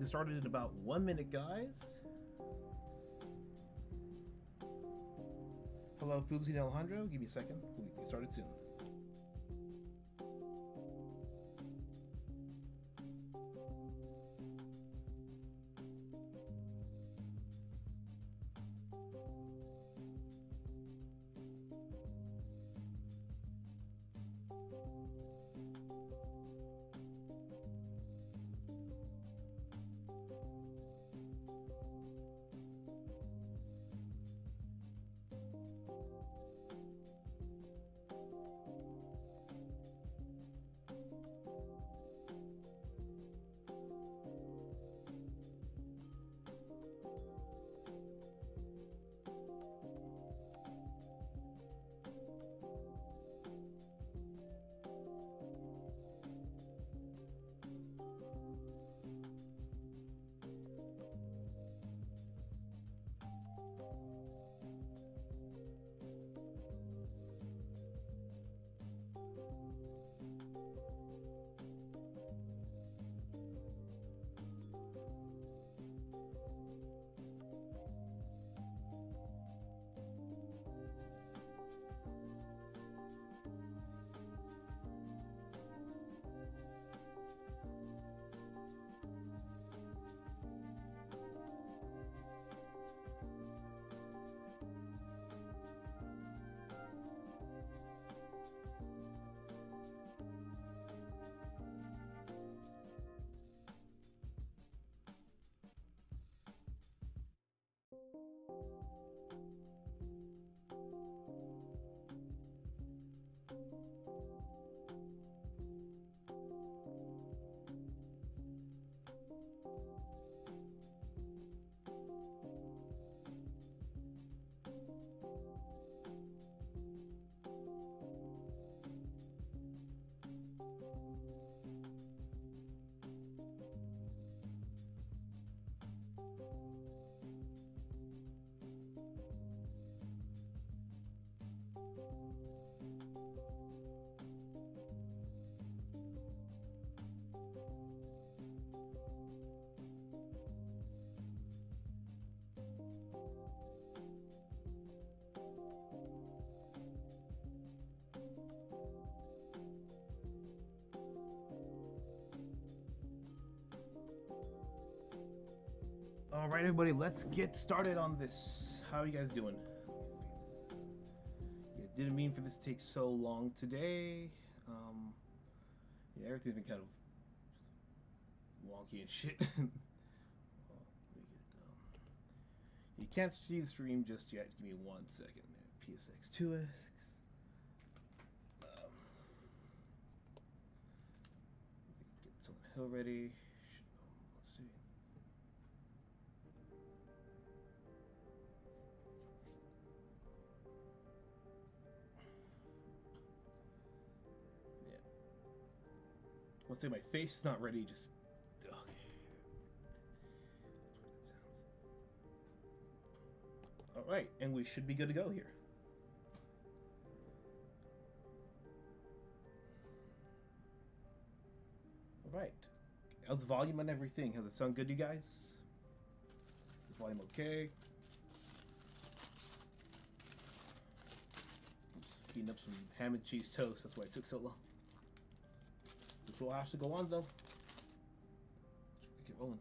Get started in about 1 minute, guys. Hello, Foobsy and Alejandro. Give me a second. We'll get started soon. All right, everybody, let's get started on this. How are you guys doing? Yeah, didn't mean for this to take so long today. Yeah, everything's been kind of wonky and shit. You can't see the stream just yet. Give me 1 second. PSX2X. Get Silent Hill ready. Let's see. Once my face is not ready, just okay. That's what it sounds. All right, and we should be good to go here. All right, how's the volume on everything? Does it sound good, you guys? Is the volume okay? Just heating up some ham and cheese toast. That's why it took so long. Which will have to go on though. Let's get rolling.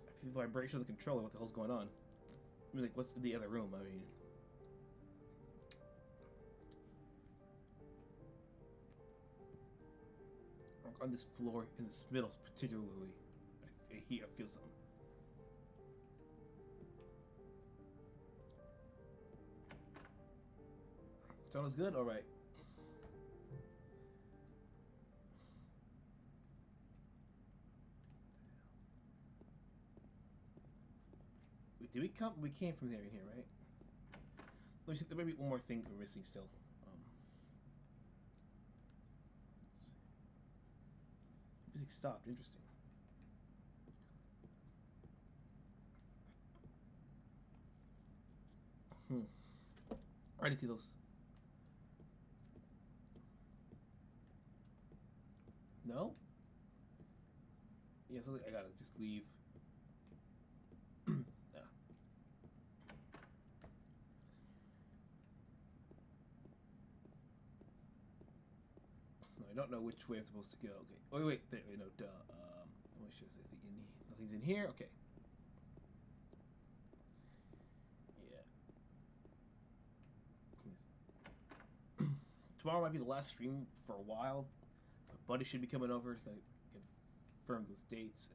I feel vibration of the controller. What the hell's going on? I mean, like, what's in the other room? I mean, on this floor, in this middle, particularly, I feel something. Sound is good? Alright. Wait, did we come? We came from there in here, right? Let me see. There may be one more thing we're missing still. Music stopped. Interesting. I didn't see those. No? Yeah, so I gotta just leave. Nah. I don't know which way I'm supposed to go. Okay. Oh, wait. There, no, duh. What should I say? Nothing's in here? Okay. Yeah. Tomorrow might be the last stream for a while. My buddy should be coming over to confirm those dates.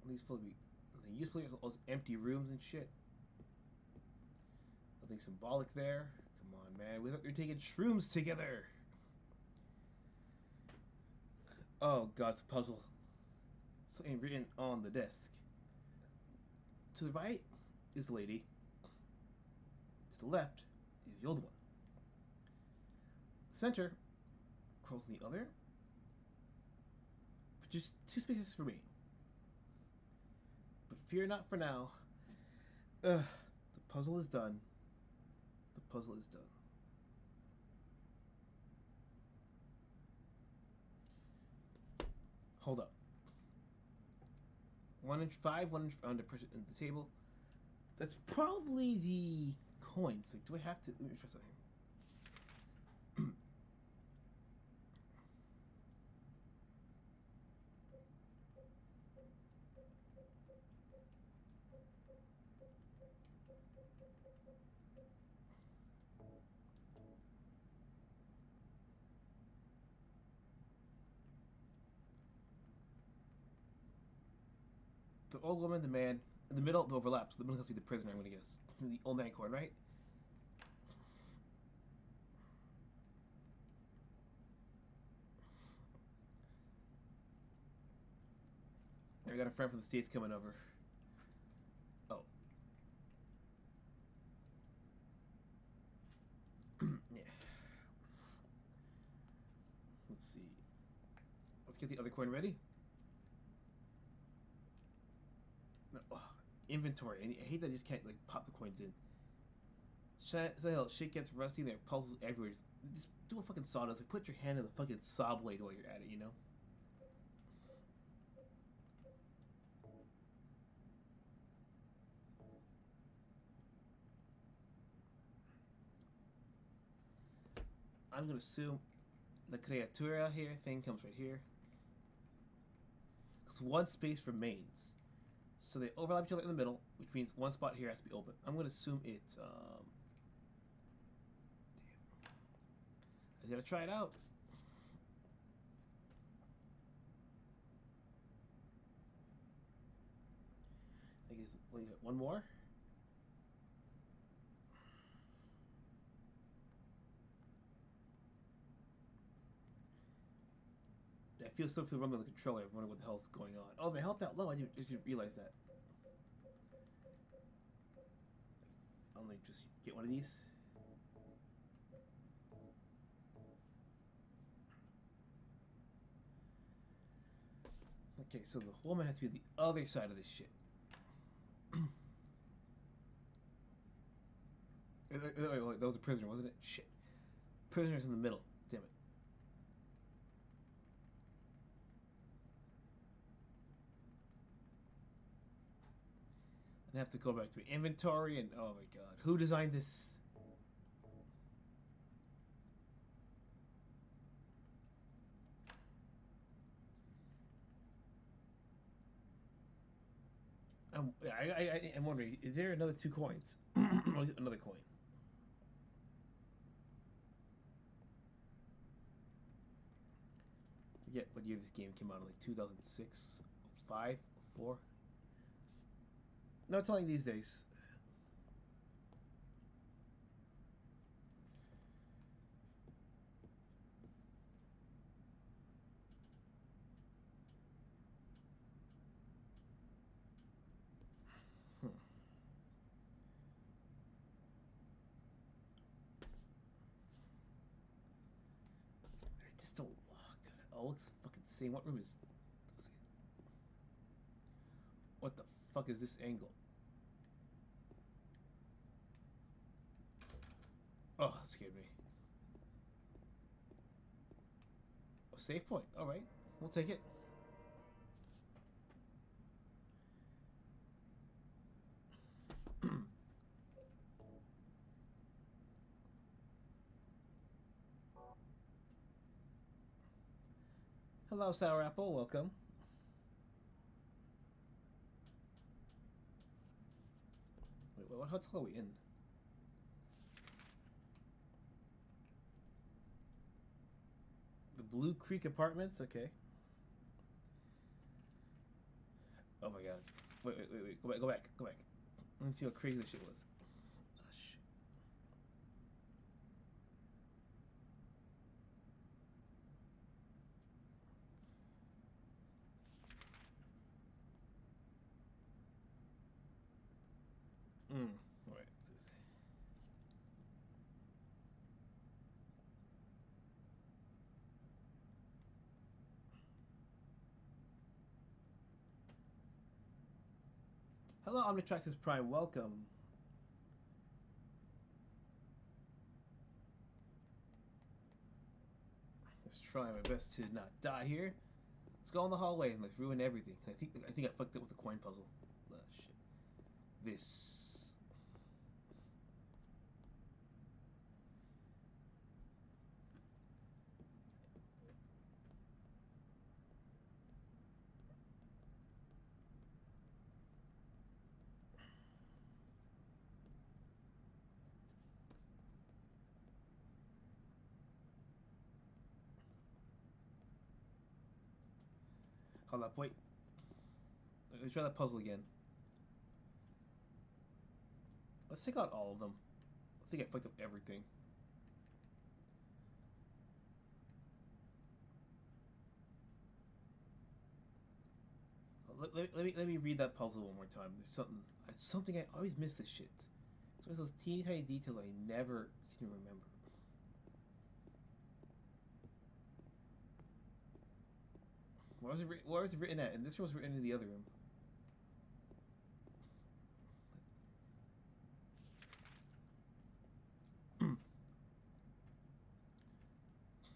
These full of nothing useful. There's all those empty rooms and shit. Nothing symbolic there. Come on, man. We thought we were taking shrooms together. Oh god, it's a puzzle. Something written on the desk. To the right is the lady. To the left is the old one. The center crawls in the other. But just 2 spaces for me. But fear not for now. The puzzle is done. The puzzle is done. Hold up. 1 inch 5, 1 inch under pressure into the table. That's probably the coins. Like, do I have to? Let me try something. The old woman, the man, in the middle, the overlaps. The middle has to be the prisoner, I'm gonna guess. The old man coin, right? I got a friend from the States coming over. Oh. Yeah. Let's see. Let's get the other coin ready. No, inventory. I hate that I just can't like pop the coins in. Shit gets rusty. There are puzzles everywhere. Just do a fucking sawdust. Like, put your hand in the fucking saw blade while you're at it. You know. I'm gonna assume the creatura here thing comes right here. Because 1 space remains. So they overlap each other in the middle, which means 1 spot here has to be open. I'm gonna assume it's damn. I gotta try it out. I guess we got 1 more. I still feel rumbling on the controller. I'm wondering what the hell's going on. Oh, my health that low. I didn't realize that. I'll only just get one of these. Okay, so the woman has to be the other side of this shit. Wait, that was a prisoner, wasn't it? Shit. Prisoner's in the middle. Damn it. I have to go back to inventory and oh my god, who designed this? I'm wondering, is there another 2 coins? Or another coin? I forget what year this game came out, like 2006, 5, 4? No telling these days. all looks fucking the same. What room is... What the fuck is this angle? Oh, that scared me. A save point. Alright. We'll take it. Hello, Sour Apple. Welcome. Wait, what hotel are we in? The Blue Creek Apartments? Okay. Oh my god. Wait. Go back. Let me see how crazy this shit was. Oh, shit. Alright. Hello, Omnitraxis Prime. Welcome. Let's try my best to not die here. Let's go in the hallway and let's ruin everything. I think I fucked up with the coin puzzle. Oh, shit. This. Hold up, wait. Let's try that puzzle again. Let's take out all of them. I think I fucked up everything. Let me read that puzzle one more time. There's something I always miss this shit. It's always those teeny tiny details I never seem to remember. Where was it written at? And this room was written in the other room.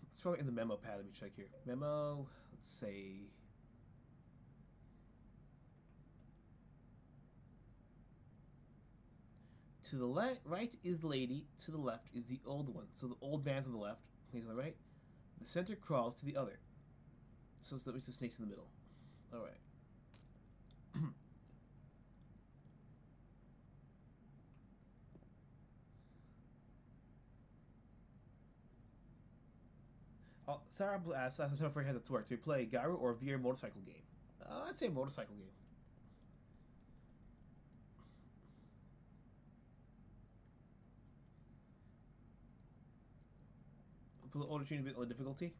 Let's throw it in the memo pad. Let me check here. Memo, let's say... To the right is the lady, to the left is the old one. So the old man's on the left, he's on the right. The center crawls to the other. So that means the snake's in the middle. Alright. Sarah asks, I don't know if I had that to work. Do you play Gyro or a VR motorcycle game? I'd say a motorcycle game. Put the auto tune on the difficulty.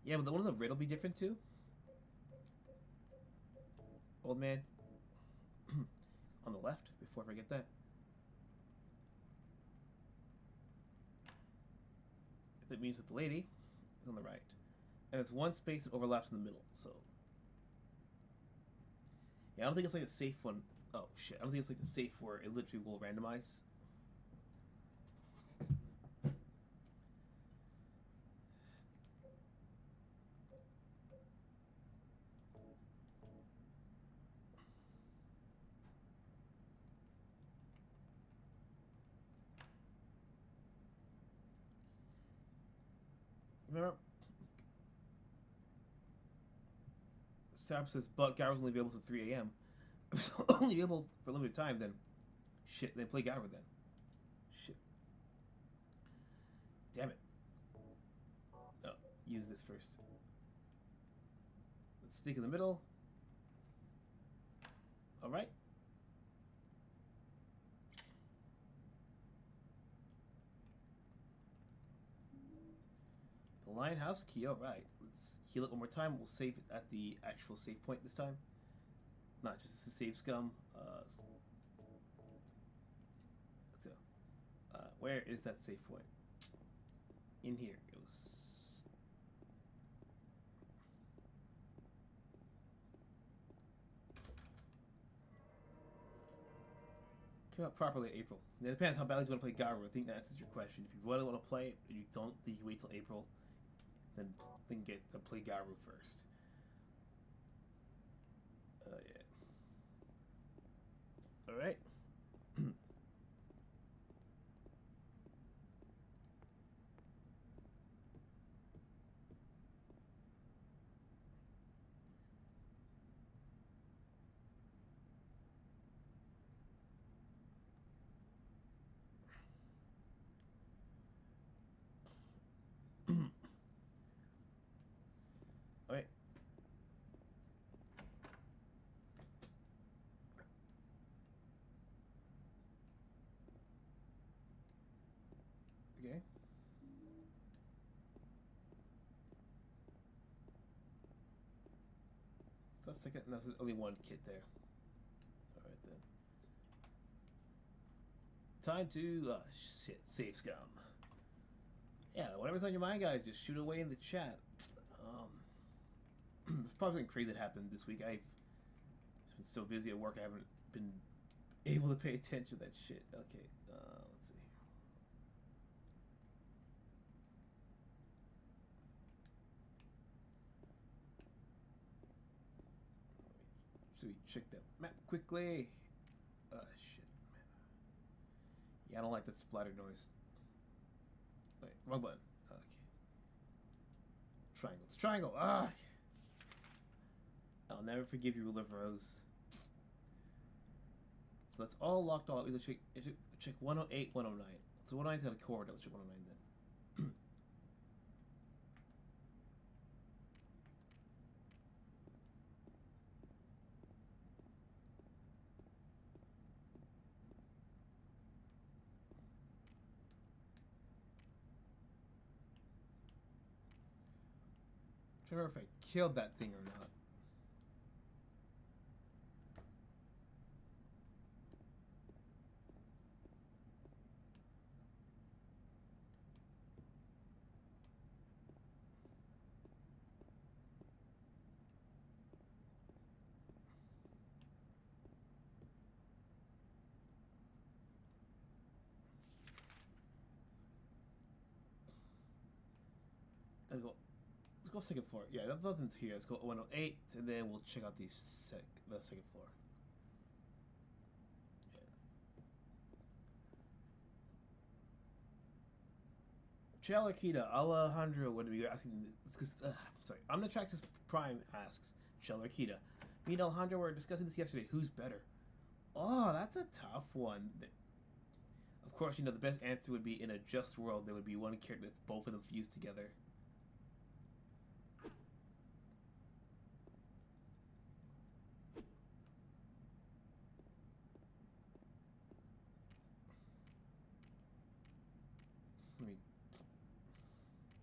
Yeah, but wouldn't the riddle be different too? Old man. On the left, before I forget that. That means that the lady is on the right. And it's one space that overlaps in the middle, so. Yeah, I don't think it's like a safe one. Oh shit, I don't think it's like the safe where it literally will randomize. Remember? Stab says, but Gyro's only available to 3 a.m. If it's only available for a limited time, then shit, then play Gyro then. Shit. Damn it. No, use this first. Let's stick in the middle. Alright. The Lionhouse key, alright. Let's heal it one more time. We'll save it at the actual save point this time. Not just a save scum. Let's go. Where is that save point? In here. It was... came out properly in April. It depends how badly you want to play Garu. I think that answers your question. If you really want to play it, and you don't think you wait till April, then play Garu first. Yeah. All right. All right. Okay. So that's second. There's only one kid there. All right then. Time to save scum. Yeah, whatever's on your mind, guys, just shoot away in the chat. There's probably something crazy that happened this week. I've just been so busy at work, I haven't been able to pay attention to that shit. Okay, let's see. So we check that map quickly. Shit, man. Yeah, I don't like that splatter noise. Wait, wrong button. Okay. Triangle. It's triangle. Ah. I'll never forgive you, Ruler of Rose. So that's all locked off. Either check 108, 109. So 109's got a cord. Let's check 109 then. I'm trying to remember if I killed that thing or not. Gotta go. Let's go second floor. Yeah, nothing's here. Let's go 108, and then we'll check out the second floor. Yeah. Chelarkita, Alejandro, what are you asking? Sorry, Omnitraxis Prime asks, Chelarkita. Me and Alejandro were discussing this yesterday. Who's better? Oh, that's a tough one. Of course, the best answer would be in a just world, there would be one character that's both of them fused together. Let me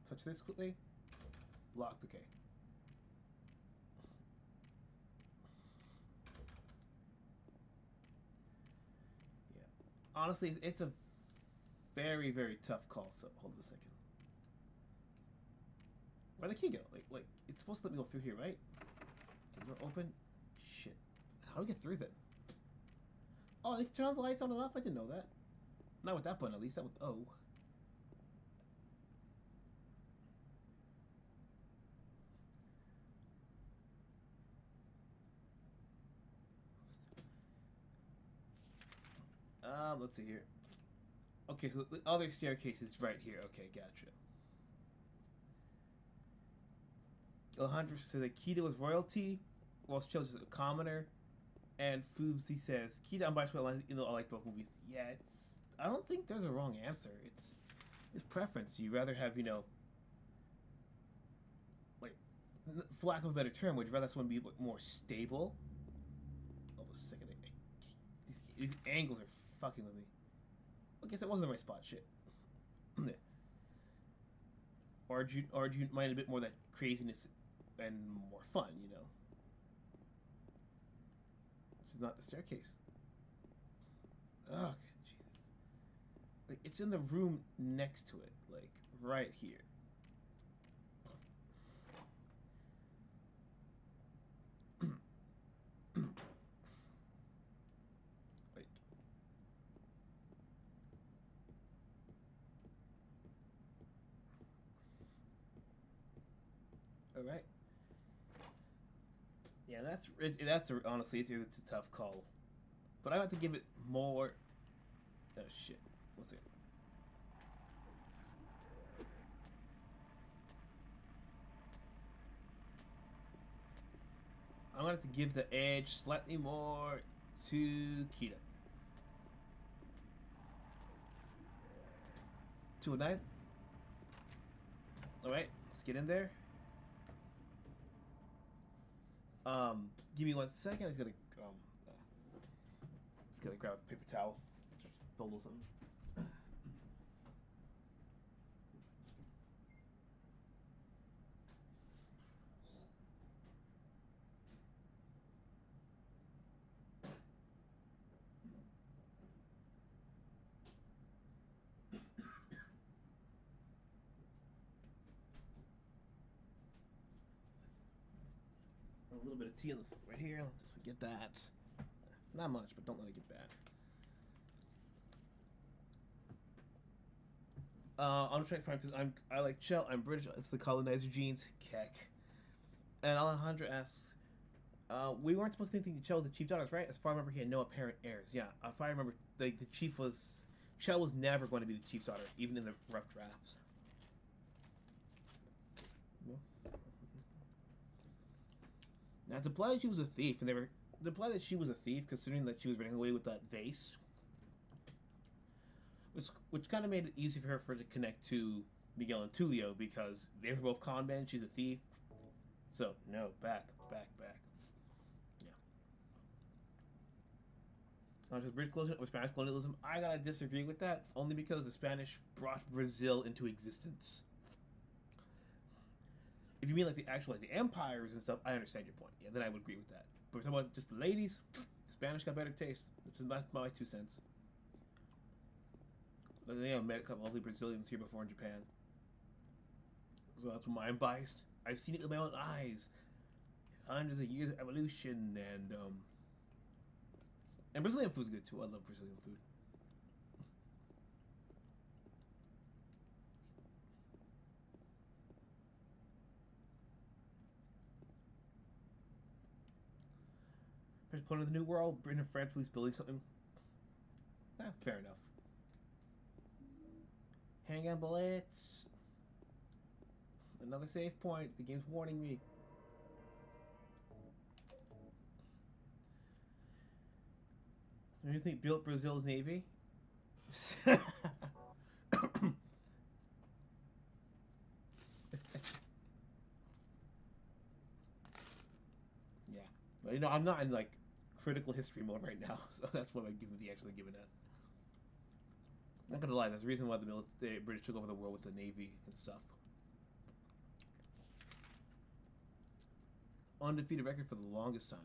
touch this quickly. Locked, okay. Yeah. Honestly, it's a very, very tough call, so hold on a second. Where'd the key go? Like, it's supposed to let me go through here, right? Okay, door open. Shit. How do we get through then? Oh, they can turn on the lights on and off? I didn't know that. Not with that button, at least. That with O. Let's see here. Okay, so the other staircase is right here. Okay, gotcha. Alejandro says that Kita was royalty, whilst Chelsea is a commoner, and Foobsy says Kita unbiased, I like both movies. Yeah, I don't think there's a wrong answer. It's preference. You rather have like, for lack of a better term, would you rather someone be more stable? Hold on a second. These angles are fucking with me. I guess that wasn't the right spot. Shit. Or do you mind a bit more that craziness and more fun? This is not the staircase. Oh, Jesus. Like, it's in the room next to it, like right here. All right. Yeah, honestly, it's a tough call, but I have to give it more. Oh shit! What's it? I'm gonna have to give the edge slightly more to Kita. 209. All right, let's get in there. Give me 1 second. I just gotta grab a paper towel. Bubble something. A little bit of tea right here. Just get that. Not much, but don't let it get bad. I'm trying to find this. I like Chell. I'm British. It's the colonizer genes. Keck. And Alejandra asks, we weren't supposed to think Chell was the chief daughters, right? As far as I remember, he had no apparent heirs. Yeah, if I remember, the chief was... Chell was never going to be the chief's daughter, even in the rough drafts. Now, to imply that she was a thief, and to imply that she was a thief, considering that she was running away with that vase, which kind of made it easy for her to connect to Miguel and Tulio, because they were both con men, she's a thief. So, no, back. Yeah. Just British colonialism or Spanish colonialism, I gotta disagree with that, only because the Spanish brought Brazil into existence. If you mean like the empires and stuff, I understand your point. Yeah, then I would agree with that. But we're talking about just the ladies, the Spanish got better taste. That's my 2 cents. But I met a couple lovely Brazilians here before in Japan. So that's why I'm biased. I've seen it with my own eyes. Hundreds of years of evolution and Brazilian food's good too. I love Brazilian food. First point of the New World, Britain and France released building something. Fair enough. Handgun bullets. Another save point. The game's warning me. Do you think built Brazil's navy? Yeah, but you know I'm not in like critical history mode right now, so that's what I'm actually giving that. Not gonna lie, that's the reason why the British took over the world with the navy and stuff. Undefeated record for the longest time.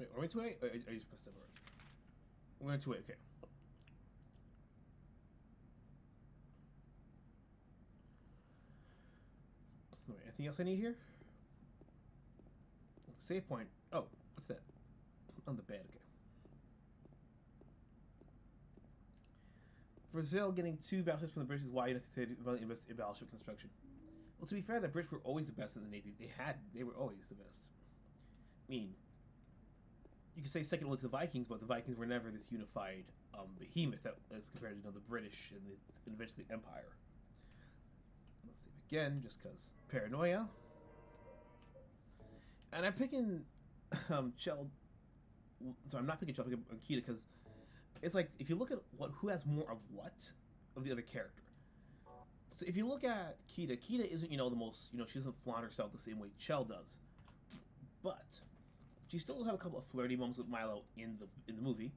Wait, are we to wait? I just pressed it right. We're going to wait, okay. Wait, anything else I need here? Save point. Oh, what's that? On the bed, okay. Brazil getting 2 battleships from the British is why United States invested in battleship construction. Well, to be fair, the British were always the best in the Navy. They were always the best. I mean, you could say second only to the Vikings, but the Vikings were never this unified behemoth as compared to the British and eventually the Empire. Let's save again, just because paranoia. And I'm picking Chell. So I'm not picking Chell. I'm picking Kita because it's like if you look at who has more of what of the other character. So if you look at Kita isn't the most she doesn't flaunt herself the same way Chell does, but she still does have a couple of flirty moments with Milo in the movie,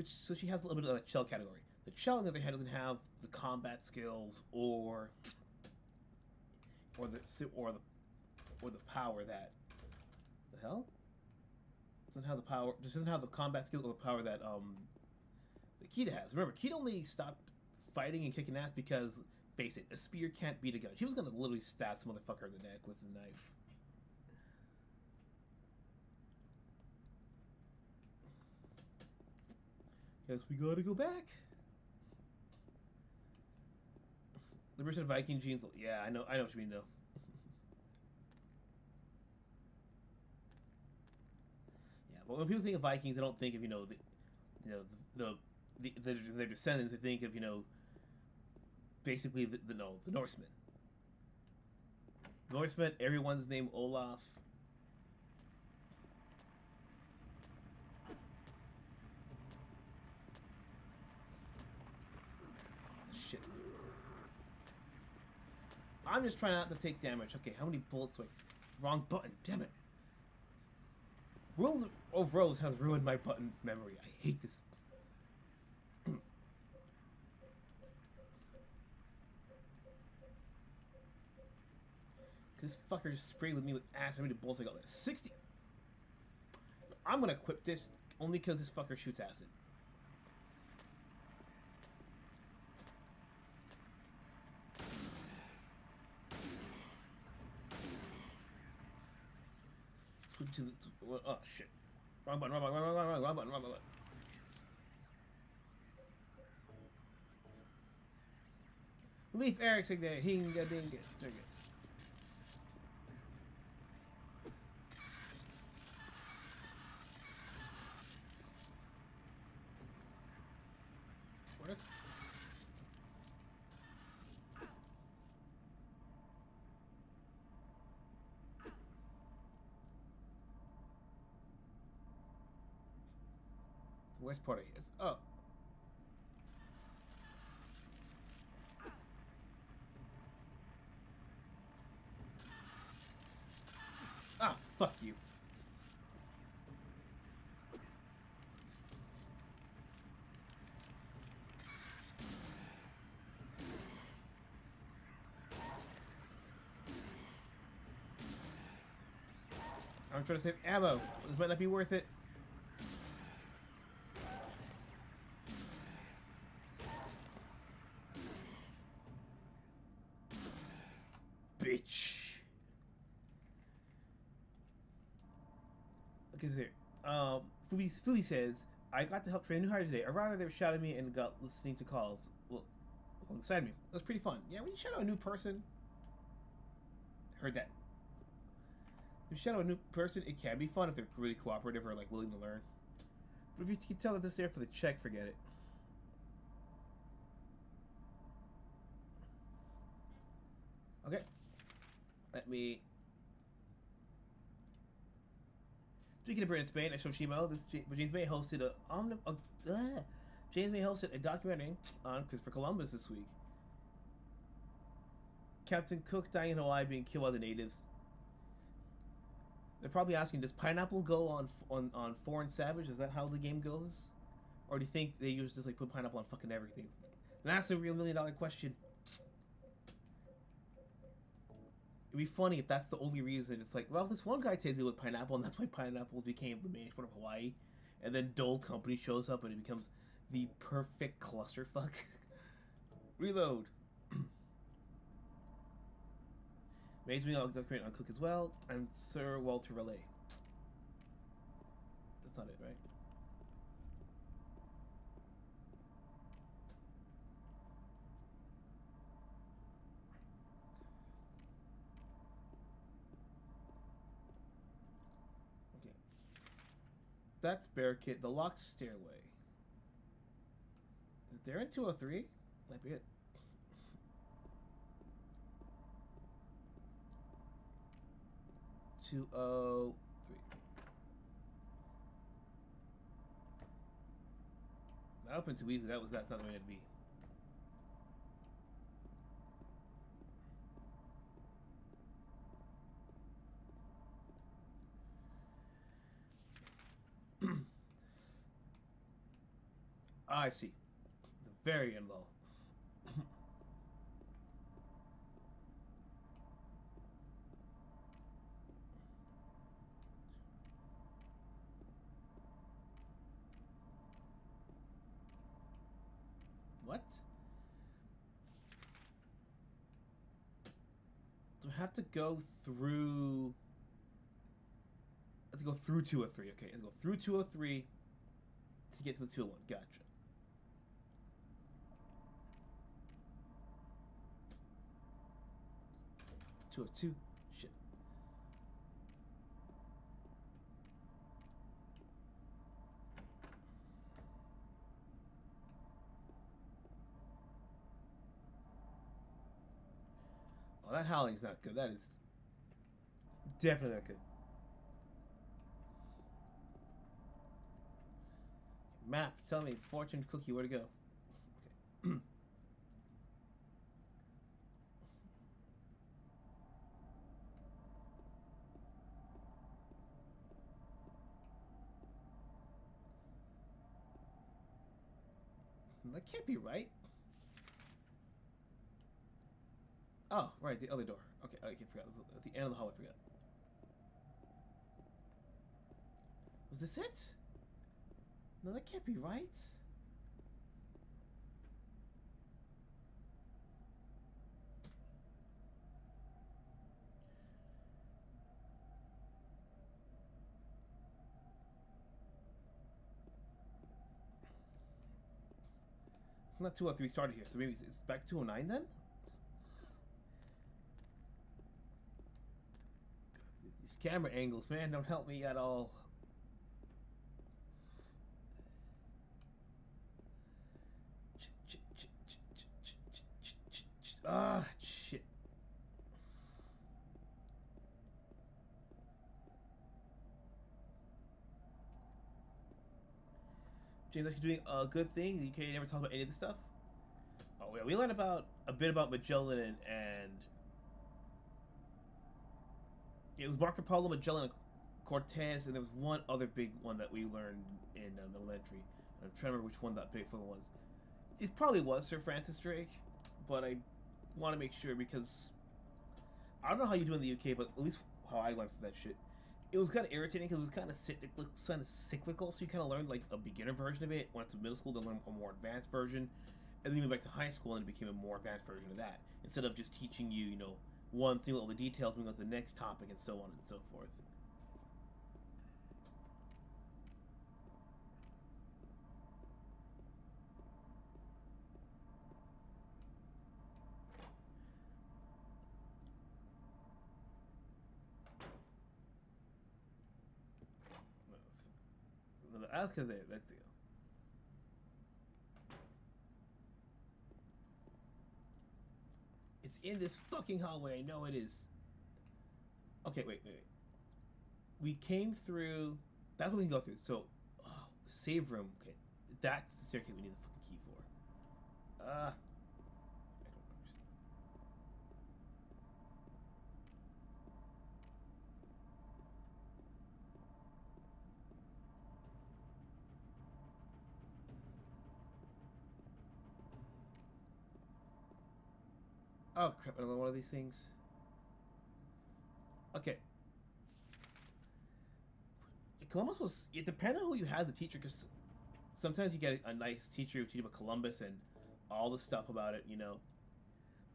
so she has a little bit of a Chell category. The Chell on the other hand doesn't have the combat skills or the power that. The hell? Doesn't have the combat skill or the power that Kita has. Remember, Kita only stopped fighting and kicking ass because, face it, a spear can't beat a gun. She was gonna literally stab some motherfucker in the neck with a knife. Guess we gotta go back. The version of Viking genes. Yeah, I know what you mean though. Yeah, but when people think of Vikings, they don't think of their descendants. They think of basically the Norsemen. Norsemen. Everyone's named Olaf. Shit. I'm just trying not to take damage. Okay, how many bullets do I... Wrong button, damn it. Rules of Rose has ruined my button memory. I hate this. This fucker just sprayed with me with ass. How many bullets I got? 60! I'm gonna equip this only because this fucker shoots acid. To the, oh shit. Wrong button. Leaf Ericsson there. Hinga dinga. Where's part of it? Oh. Ah, fuck you. I'm trying to save ammo. This might not be worth it. Bitch. Okay, so here. Fui says, I got to help train a new hire today. Or rather, they were shouting at me and got listening to calls. Well, alongside me. It was pretty fun. Yeah, when you shadow a new person... Heard that. When you shadow a new person, it can be fun if they're really cooperative or, like, willing to learn. But if you can tell that this is there for the check, forget it. Okay. Let me... Speaking of Britain and Spain, I showed Shimo. James May hosted a documentary on Christopher Columbus this week. Captain Cook dying in Hawaii, being killed by the natives. They're probably asking, does pineapple go on foreign savage? Is that how the game goes? Or do you think they just like put pineapple on fucking everything? And that's a real $1 million question. It'd be funny if that's the only reason. It's like, well, this one guy tasted with pineapple, and that's why pineapple became the main export of Hawaii. And then Dole Company shows up, and it becomes the perfect clusterfuck. Reload. Mage me, I'll document on Cook as well. And Sir Walter Raleigh. That's not it, right? That's Barricade. The locked stairway. Is it there in 203? Might be it. Two oh three. That opened too easy. That's not the way it'd be. I see. The very end low. What? Do I have to go through... I have to go through 203. Okay, I have to go through 203 to get to the 201. Gotcha. 202. Shit. Oh, that howling's not good. That is definitely not good. Map, tell me, fortune cookie, where to go? Okay. That can't be right. Oh, right, the other door. Okay, I forgot. At the end of the hallway, I forgot. Was this it? No, that can't be right. Not 203 started here, so maybe it's back to 209 then? God, these camera angles, man, don't help me at all. Ah, shit. James actually doing a good thing. You can't never talk about any of this stuff. Oh yeah, we learned about a bit about Magellan and it was Marco Polo, Magellan, and Cortez, and there was one other big one that we learned in elementary. I'm trying to remember which one that big one was. It probably was Sir Francis Drake, but I want to make sure because I don't know how you do in the UK, but at least how I went through that shit. It was kind of irritating because it was kind of cyclical, so you kind of learned like a beginner version of it, went to middle school to learn a more advanced version, and then you went back to high school and it became a more advanced version of that. Instead of just teaching you, you know, one thing, all the details, moving on to the next topic, and so on and so forth. That's because that's the. It's in this fucking hallway. I know it is. Okay, wait. We came through. That's what we can go through. So, oh, save room. Okay, that's the staircase we need the fucking key for. I don't understand. Oh crap! Another one of these things. Okay. Columbus was. It depended on who you had the teacher, because sometimes you get a nice teacher who teaches about Columbus and all the stuff about it. You know.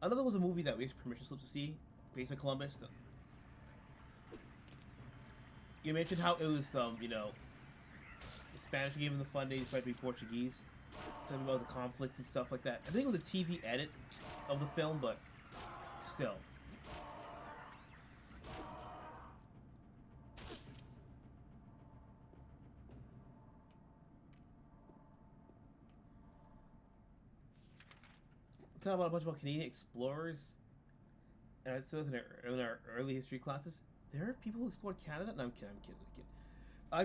Another was a movie that we had permission slips to see based on Columbus. You mentioned how it was, you know, the Spanish who gave him the funding, he tried to be Portuguese. Something about the conflict and stuff like that. I think it was a TV edit of the film, but still. Talk about a bunch about Canadian explorers, and it says in our early history classes, there are people who explored Canada. No, I'm kidding. I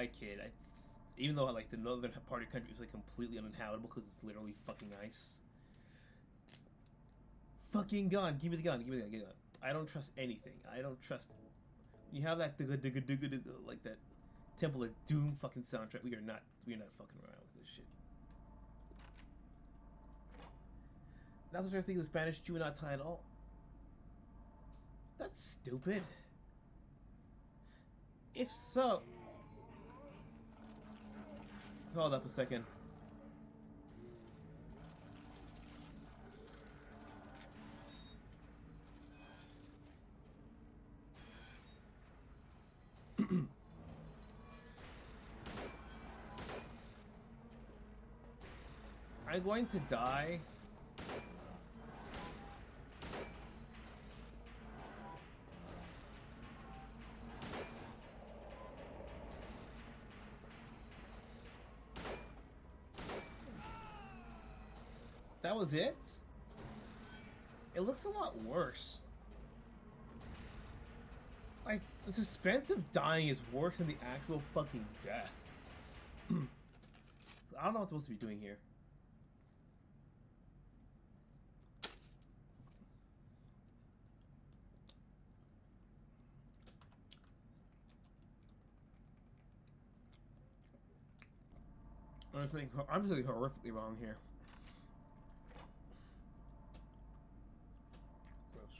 kid. Even though like the northern part of the country is like completely uninhabitable because it's literally fucking ice. Fucking gun! Give me the gun! Give me the gun! Give me the gun! I don't trust anything. I don't trust. You have that digga like that Temple of Doom fucking soundtrack. We are not fucking around with this shit. That's what I think of Spanish Jew not tie at all. That's stupid. If so, hold up a second. I'm going to die. That was it? It looks a lot worse. Like, the suspense of dying is worse than the actual fucking death. I don't know what I'm supposed to be doing here. I'm just thinking horrifically wrong here. Gross.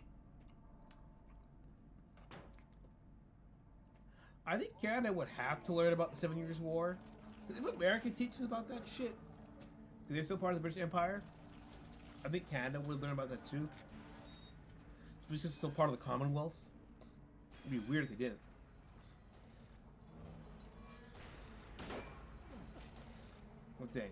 I think Canada would have to learn about the 7 Years' War. Because if America teaches about that shit, because they're still part of the British Empire, I think Canada would learn about that too. It's just still part of the Commonwealth. It'd be weird if they didn't. What day?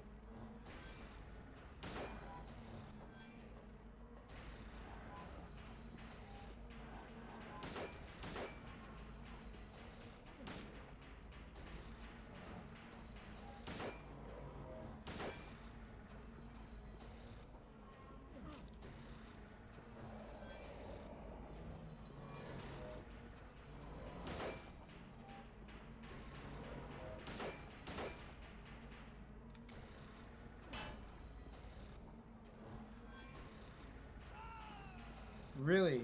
Really?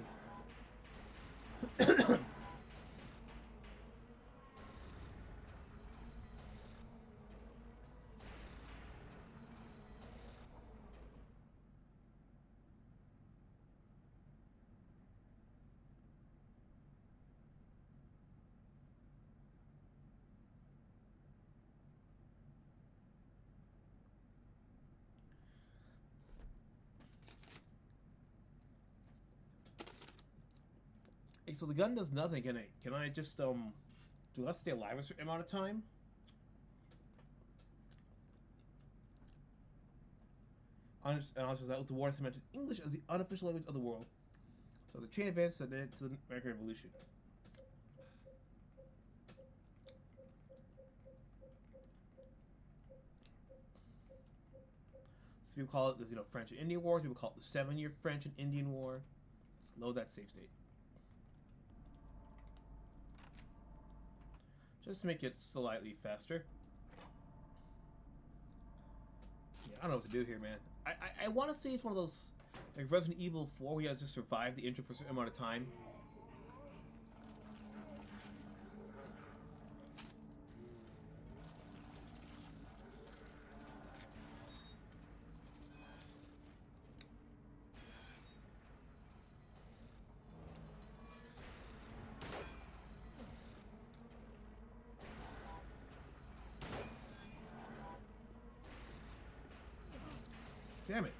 Hey, so the gun does nothing, can it? Can I just, do I stay alive a certain amount of time? And also, that was the war cemented English as the unofficial language of the world. So the chain of events that led to the American Revolution. So people call it the French and Indian War. People call it the 7-year French and Indian War. Let's load that save state. Just to make it slightly faster. Yeah, I don't know what to do here, man. I want to say it's one of those, like Resident Evil 4, where you guys just survive the intro for a certain amount of time. Damn it.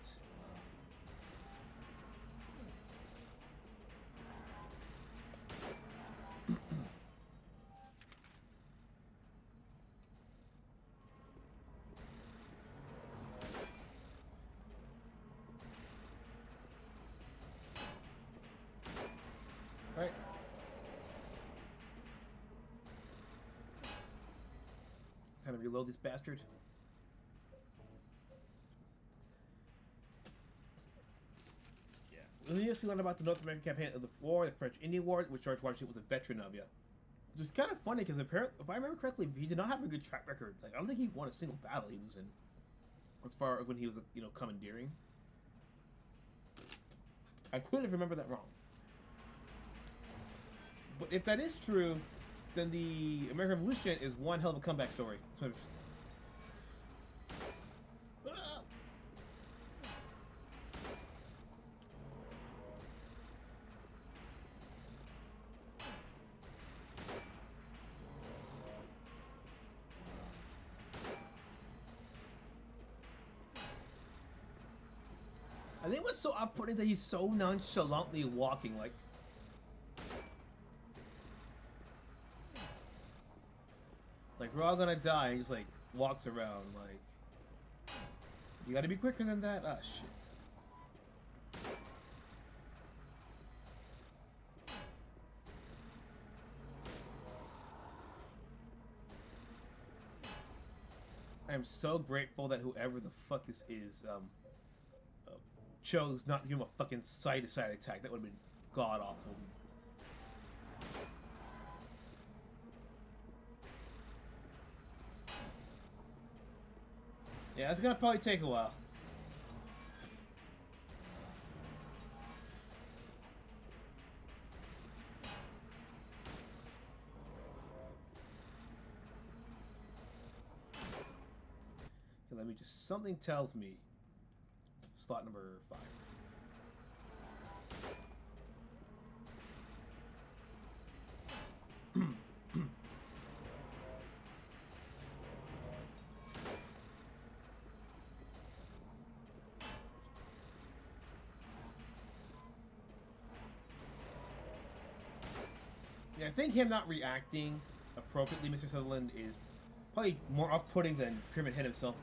All right. Time to reload this bastard. In the years we learned about the North American campaign of the war, the French Indian War, which George Washington was a veteran of, yeah. Which is kind of funny because apparently, if I remember correctly, he did not have a good track record. Like, I don't think he won a single battle he was in, as far as when he was, commandeering. I couldn't remember that wrong. But if that is true, then the American Revolution is one hell of a comeback story. I think what's so off-putting that he's so nonchalantly walking, like we're all gonna die, and he just like walks around like, you gotta be quicker than that. Ah, shit. I am so grateful that whoever the fuck this is, chose not to give him a fucking side-to-side attack. That would have been god-awful. Yeah, it's gonna probably take a while. Okay, let me just... Something tells me... Slot number 5. Yeah, I think him not reacting appropriately, Mr. Sutherland, is probably more off-putting than Pyramid Head himself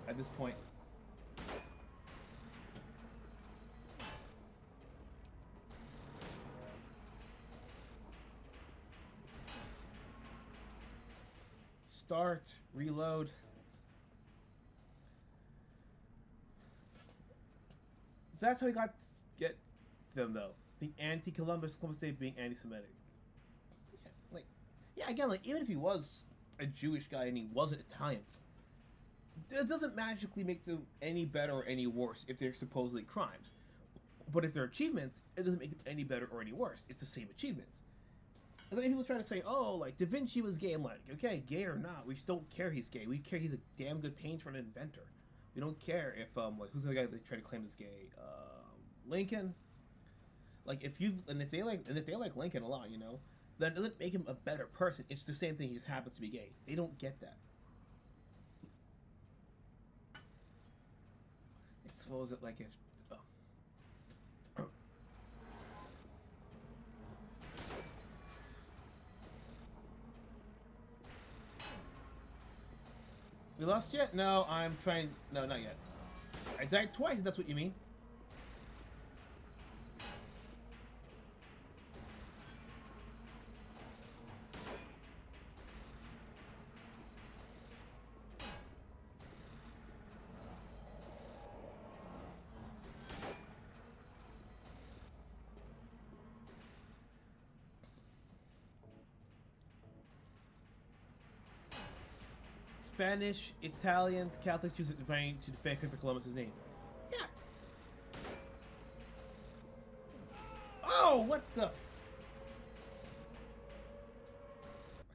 at this point. Start, reload. That's how we get them, though. Being anti-Columbus, Columbus Day being anti-Semitic. Yeah, again, like, even if he was a Jewish guy and he wasn't Italian, it doesn't magically make them any better or any worse if they're supposedly crimes. But if they're achievements, it doesn't make them any better or any worse. It's the same achievements. And then people trying to say, oh, like, Da Vinci was gay. I'm like, okay, gay or not, we still don't care he's gay. We care he's a damn good painter and inventor. We don't care if, like, who's the guy they try to claim is gay? Lincoln? Like, if they like Lincoln a lot, you know, then it doesn't make him a better person. It's the same thing, he just happens to be gay. They don't get that. I suppose that, like, if... We lost yet? No, I'm trying... No, not yet. I died twice, if that's what you mean. Spanish, Italians, Catholics use it to defend Christopher Columbus's name. Yeah. Oh, what the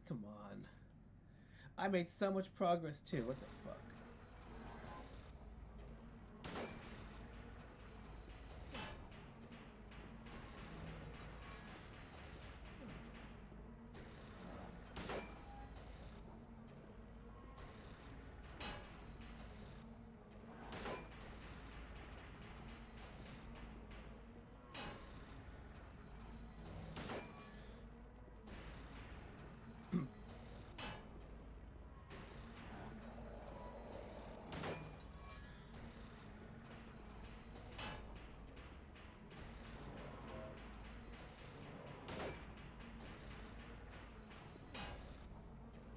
come on. I made so much progress too. What the fuck?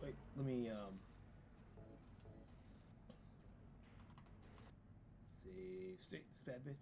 Wait, let me, save state this bad bitch.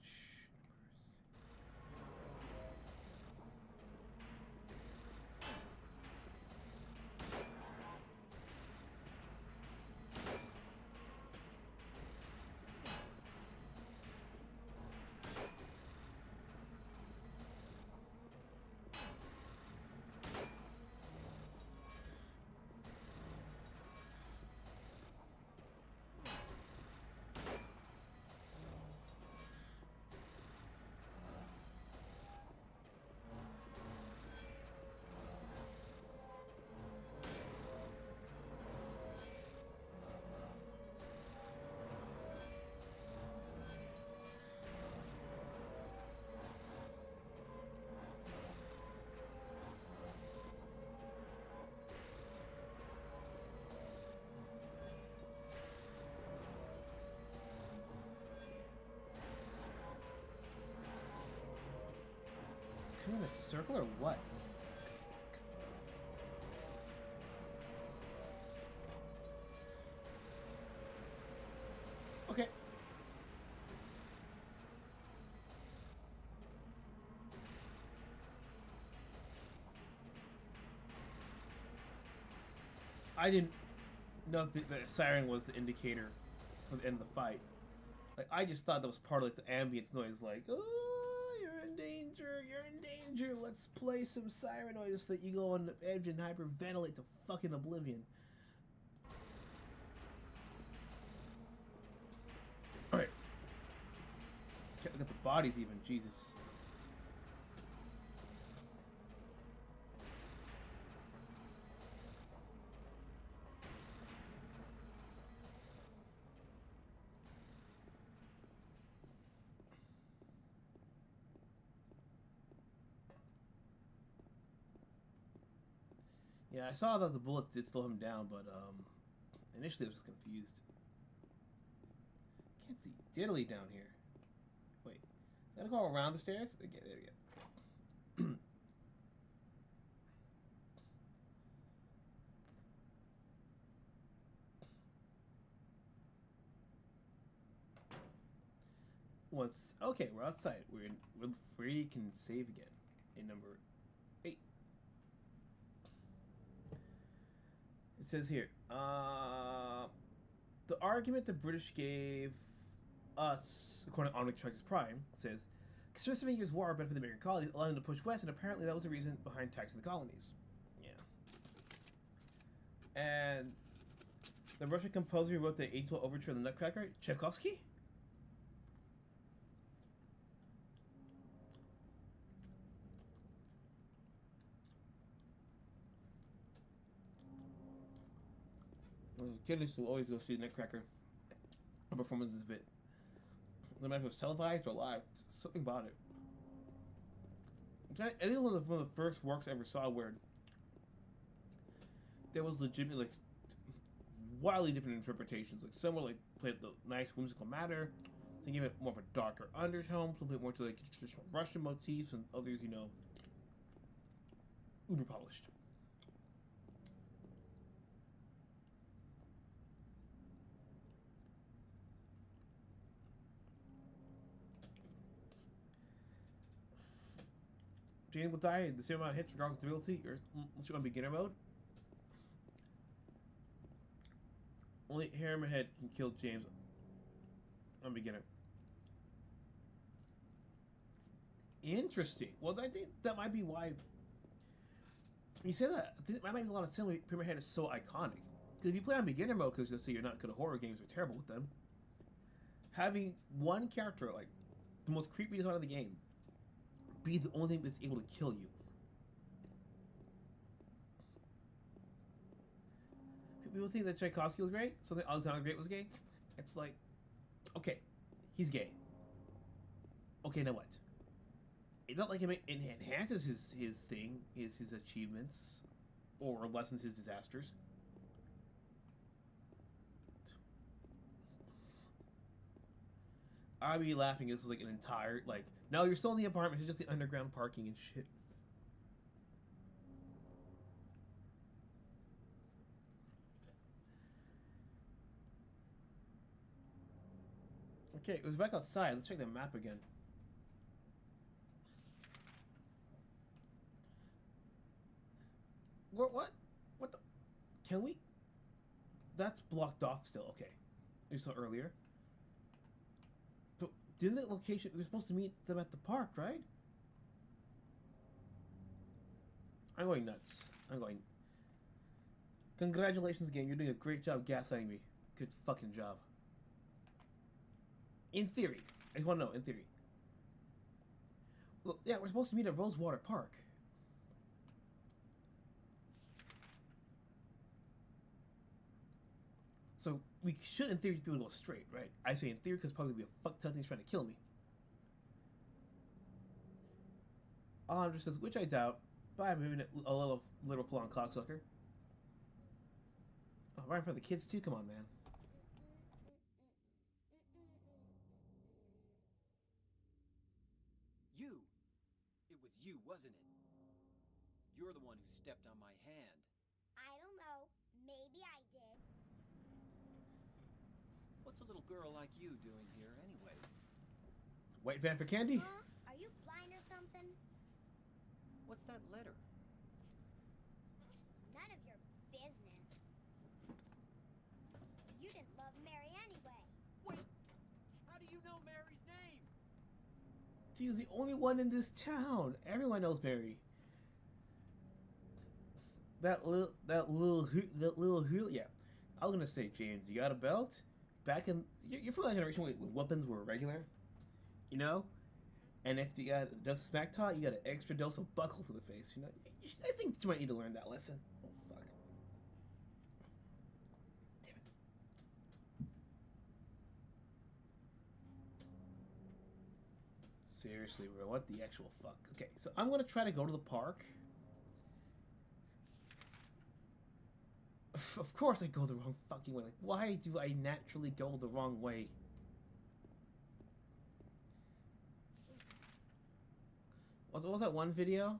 In a circle or what? Okay. I didn't know that the siren was the indicator for the end of the fight. Like, I just thought that was part of like the ambience noise, like, oh, you're in danger, you're in danger, let's play some siren noise so that you go on the edge and hyperventilate to fucking oblivion. Alright. Can't look at the bodies even, Jesus. Yeah, I saw that the bullet did slow him down, but initially I was just confused. Can't see diddly down here. Wait, gotta go around the stairs? Okay, there we go. Once, okay, we're outside. We're free. You can save again. In number 8. It says here, the argument the British gave us, according to Omnic Charges Prime, says, consider 7 years' war benefit the American colonies, allowing them to push west, and apparently that was the reason behind taxing the colonies. Yeah. And the Russian composer who wrote the 812 Overture of the Nutcracker, Tchaikovsky? As a kid, I used to always go see the Nutcracker. A performance of it. No matter if it was televised or live, something about it. I think it was one of the first works I ever saw where there was legitimately like wildly different interpretations. Like some were like played the nice whimsical matter, some gave it more of a darker undertone, some played more to like traditional Russian motifs, and others, you know, uber polished. James will die the same amount of hits regardless of difficulty, or unless you're on beginner mode. Only Hammerhead can kill James on beginner. Interesting. Well, I think that might be why. You say that, I think that might make a lot of sense why Hammerhead is so iconic. Because if you play on beginner mode, because let's say you're not good at horror games or terrible with them, having one character, like the most creepiest one of the game, be the only thing that's able to kill you. People think that Tchaikovsky was great, something Alexander the Great was gay. It's like, okay, he's gay. Okay, now what? It's not like it enhances his thing, his achievements, or lessens his disasters. I'd be laughing. This was like an entire, like, no, you're still in the apartment. It's just the underground parking and shit. Okay, it was back outside. Let's check the map again. What? What the? Can we? That's blocked off still. Okay. We saw earlier. But didn't the location, we were supposed to meet them at the park, right? I'm going nuts. I'm going. Congratulations, game. You're doing a great job gaslighting me. Good fucking job. In theory. I just want to know, in theory. Well, yeah, we're supposed to meet at Rosewater Park. So we should, in theory, be able to go straight, right? I say in theory because probably be a fuck ton of things trying to kill me. Andre says, which I doubt, but I'm moving a little full-on cocksucker. Oh, right in front of the kids too. Come on, man. You. It was you, wasn't it? You're the one who stepped on my hand. I don't know. Maybe I did. What's a little girl like you doing here anyway? White van for candy? Huh? Are you blind or something? What's that letter? None of your business. She's the only one in this town. Everyone knows Barry. That little, yeah. I was gonna say, James, you got a belt? Back in, you're from that generation when weapons were regular, you know? And if you got dose of smack talk, you got an extra dose of buckle to the face, you know? I think you might need to learn that lesson. Oh, fuck. Damn it. Seriously, bro, what the actual fuck? Okay, so I'm gonna try to go to the park. Of course I go the wrong fucking way. Like, why do I naturally go the wrong way? What was that one video?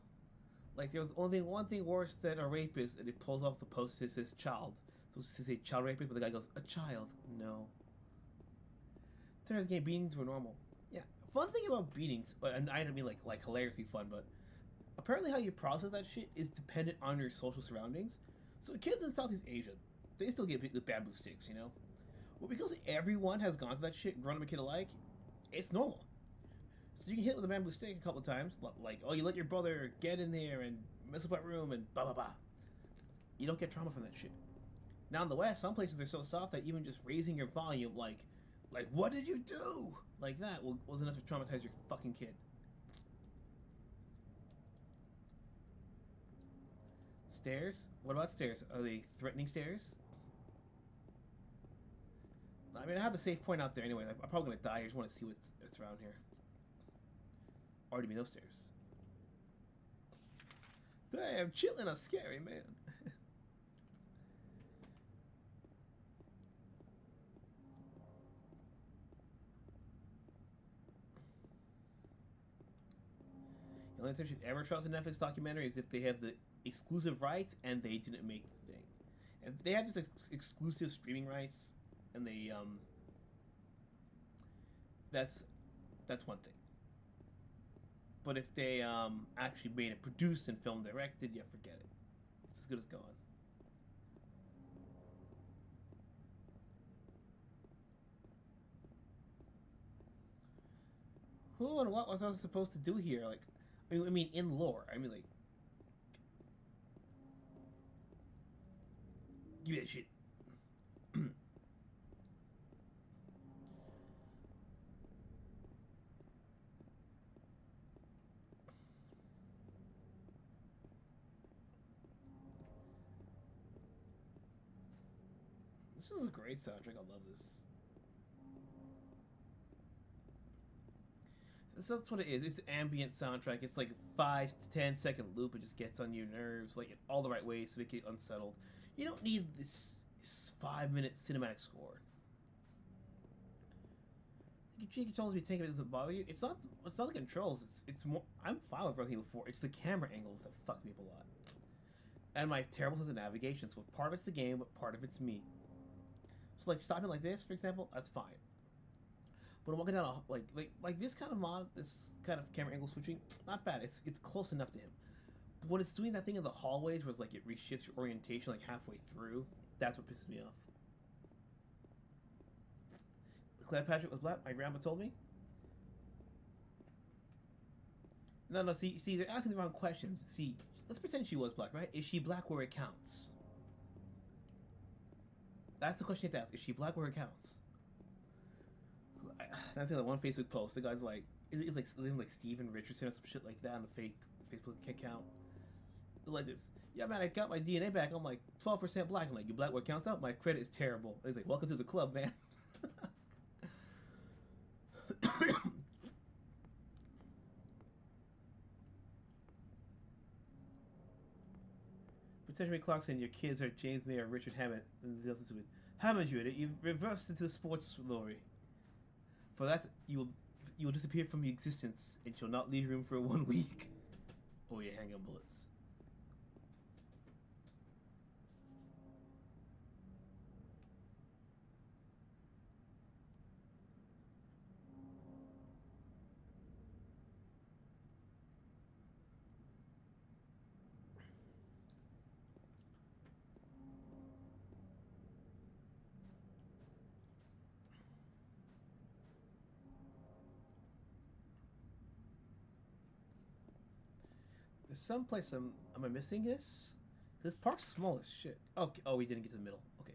Like, there was only one thing worse than a rapist, and it pulls off the post that says child. So it says child rapist, but the guy goes, a child. No. Turns out beatings were normal. Yeah. Fun thing about beatings, and I don't mean like hilariously fun, but apparently how you process that shit is dependent on your social surroundings. So kids in Southeast Asia, they still get beat with bamboo sticks, you know? Well, because everyone has gone through that shit, grown up and kid alike, it's normal. So you can hit with a bamboo stick a couple of times, like, oh, you let your brother get in there and mess up our room and blah, blah, blah. You don't get trauma from that shit. Now in the West, some places they're so soft that even just raising your volume, like, what did you do? Like that was enough to traumatize your fucking kid. Stairs? What about stairs? Are they threatening stairs? I mean, I have the safe point out there anyway. I'm probably gonna die. I just want to see what's around here. Or do you mean those stairs? Damn, chilling a scary man. The only time you should ever trust a Netflix documentary is if they have the exclusive rights and they didn't make the thing. If they have just exclusive streaming rights and they that's one thing. But if they actually made it, produced and film directed, yeah, forget it. It's as good as gone. Who and what was I supposed to do here? Like, I mean, in lore. I mean, like, give me that shit. This is a great soundtrack. I love this. So that's what it is. It's ambient soundtrack. It's like a 5 to 10 second loop. It just gets on your nerves, like in all the right ways to make you unsettled. You don't need this 5-minute cinematic score. The controls we take, it doesn't bother you. It's not the controls. It's more. I'm fine with Resident Evil 4. It's the camera angles that fuck me up a lot, and my terrible sense of navigation. So part of it's the game, but part of it's me. So like stopping like this, for example, that's fine. But I'm walking down like this kind of mod, this kind of camera angle switching, not bad. It's close enough to him. But when it's doing that thing in the hallways, where it's like it reshifts your orientation like halfway through, that's what pisses me off. Cleopatra was black. My grandma told me. No. See, they're asking the wrong questions. See, let's pretend she was black, right? Is she black where it counts? That's the question you have to ask. Is she black where it counts? I think that one Facebook post, the guy's like, it's like Steven Richardson or some shit like that on the fake Facebook account. Like this. Yeah, man, I got my DNA back. I'm like 12% black. I'm like, you black where it counts out? My credit is terrible. And he's like, welcome to the club, man. Potentially Clarkson, your kids are James May or Richard Hammond. And the other to it. Hammond, you've reversed into the sports glory. For that, you will disappear from your existence and shall not leave room for 1 week. Oh yeah, handgun bullets. There's some place am I missing this? This park's small as shit. Okay. Oh, we didn't get to the middle. Okay.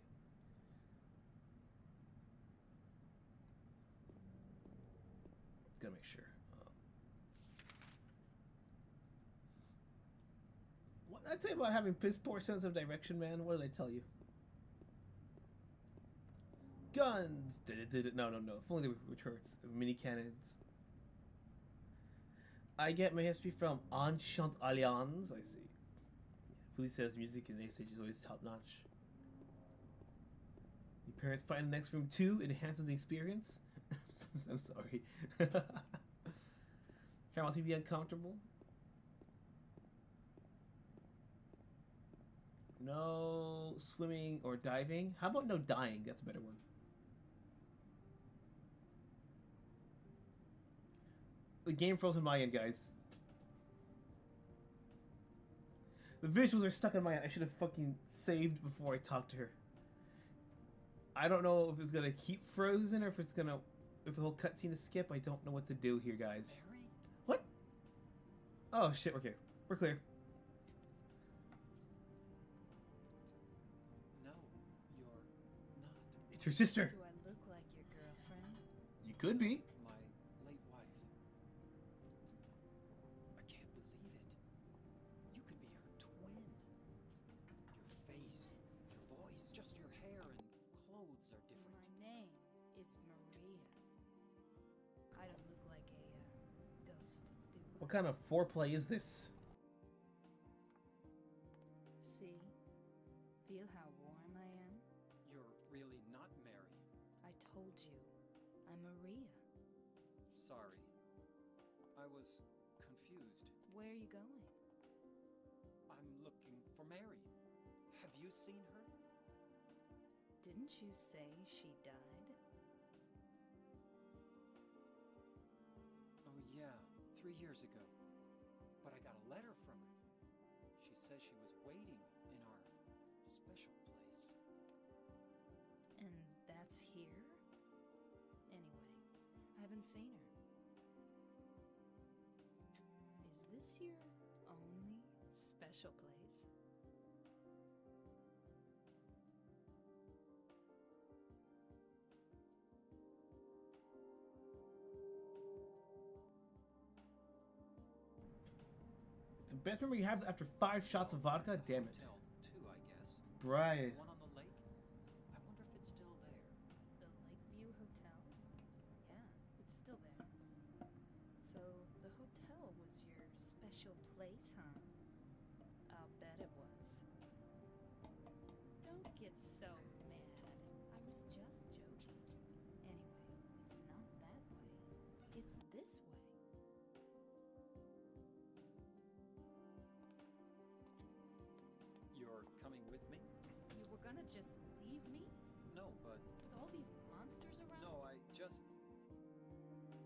Gotta make sure. What did I tell you about having piss poor sense of direction, man? What did I tell you? Guns! Did it? No. If only they were returns. Mini cannons. I get my history from Enchant Alliance. I see. Foodie says music in A stage is always top notch. Your parents find the next room too. It enhances the experience. I'm sorry. Care wants me to be uncomfortable. No swimming or diving. How about no dying? That's a better one. The game froze on my end, guys. The visuals are stuck on my end. I should have fucking saved before I talked to her. I don't know if it's gonna keep frozen or if it's gonna... If the whole cutscene is skip. I don't know what to do here, guys. Mary? What? Oh, shit. Okay. We're clear. No, you're not. It's her sister. Do I look like your girlfriend? You could be. My late wife. I can't believe it. You could be her twin. Your face, your voice, just your hair and clothes are different. My name is Maria. I don't look like a ghost, do I? What kind of foreplay is this? See? Feel how warm I am? You're really not Mary. I told you. I'm Maria. Sorry. I was confused. Where are you going? I'm looking for Mary. Have you seen her? Didn't you say she died? Oh, yeah, 3 years ago. But I got a letter from her. She says she was waiting in our special place. And that's here? Anyway, I haven't seen her. Is this your only special place? The best memory you have after 5 shots of vodka? Damn it. Hotel, too, I guess. Brian. The one on the lake? I wonder if it's still there. The Lakeview Hotel? Yeah, it's still there. So the hotel was your special place, huh? I'll bet it was. Don't get so mad. I was just joking. Anyway, it's not that way. It's this way. You're coming with me? You were gonna just leave me? No, but... With all these monsters around? No, I just...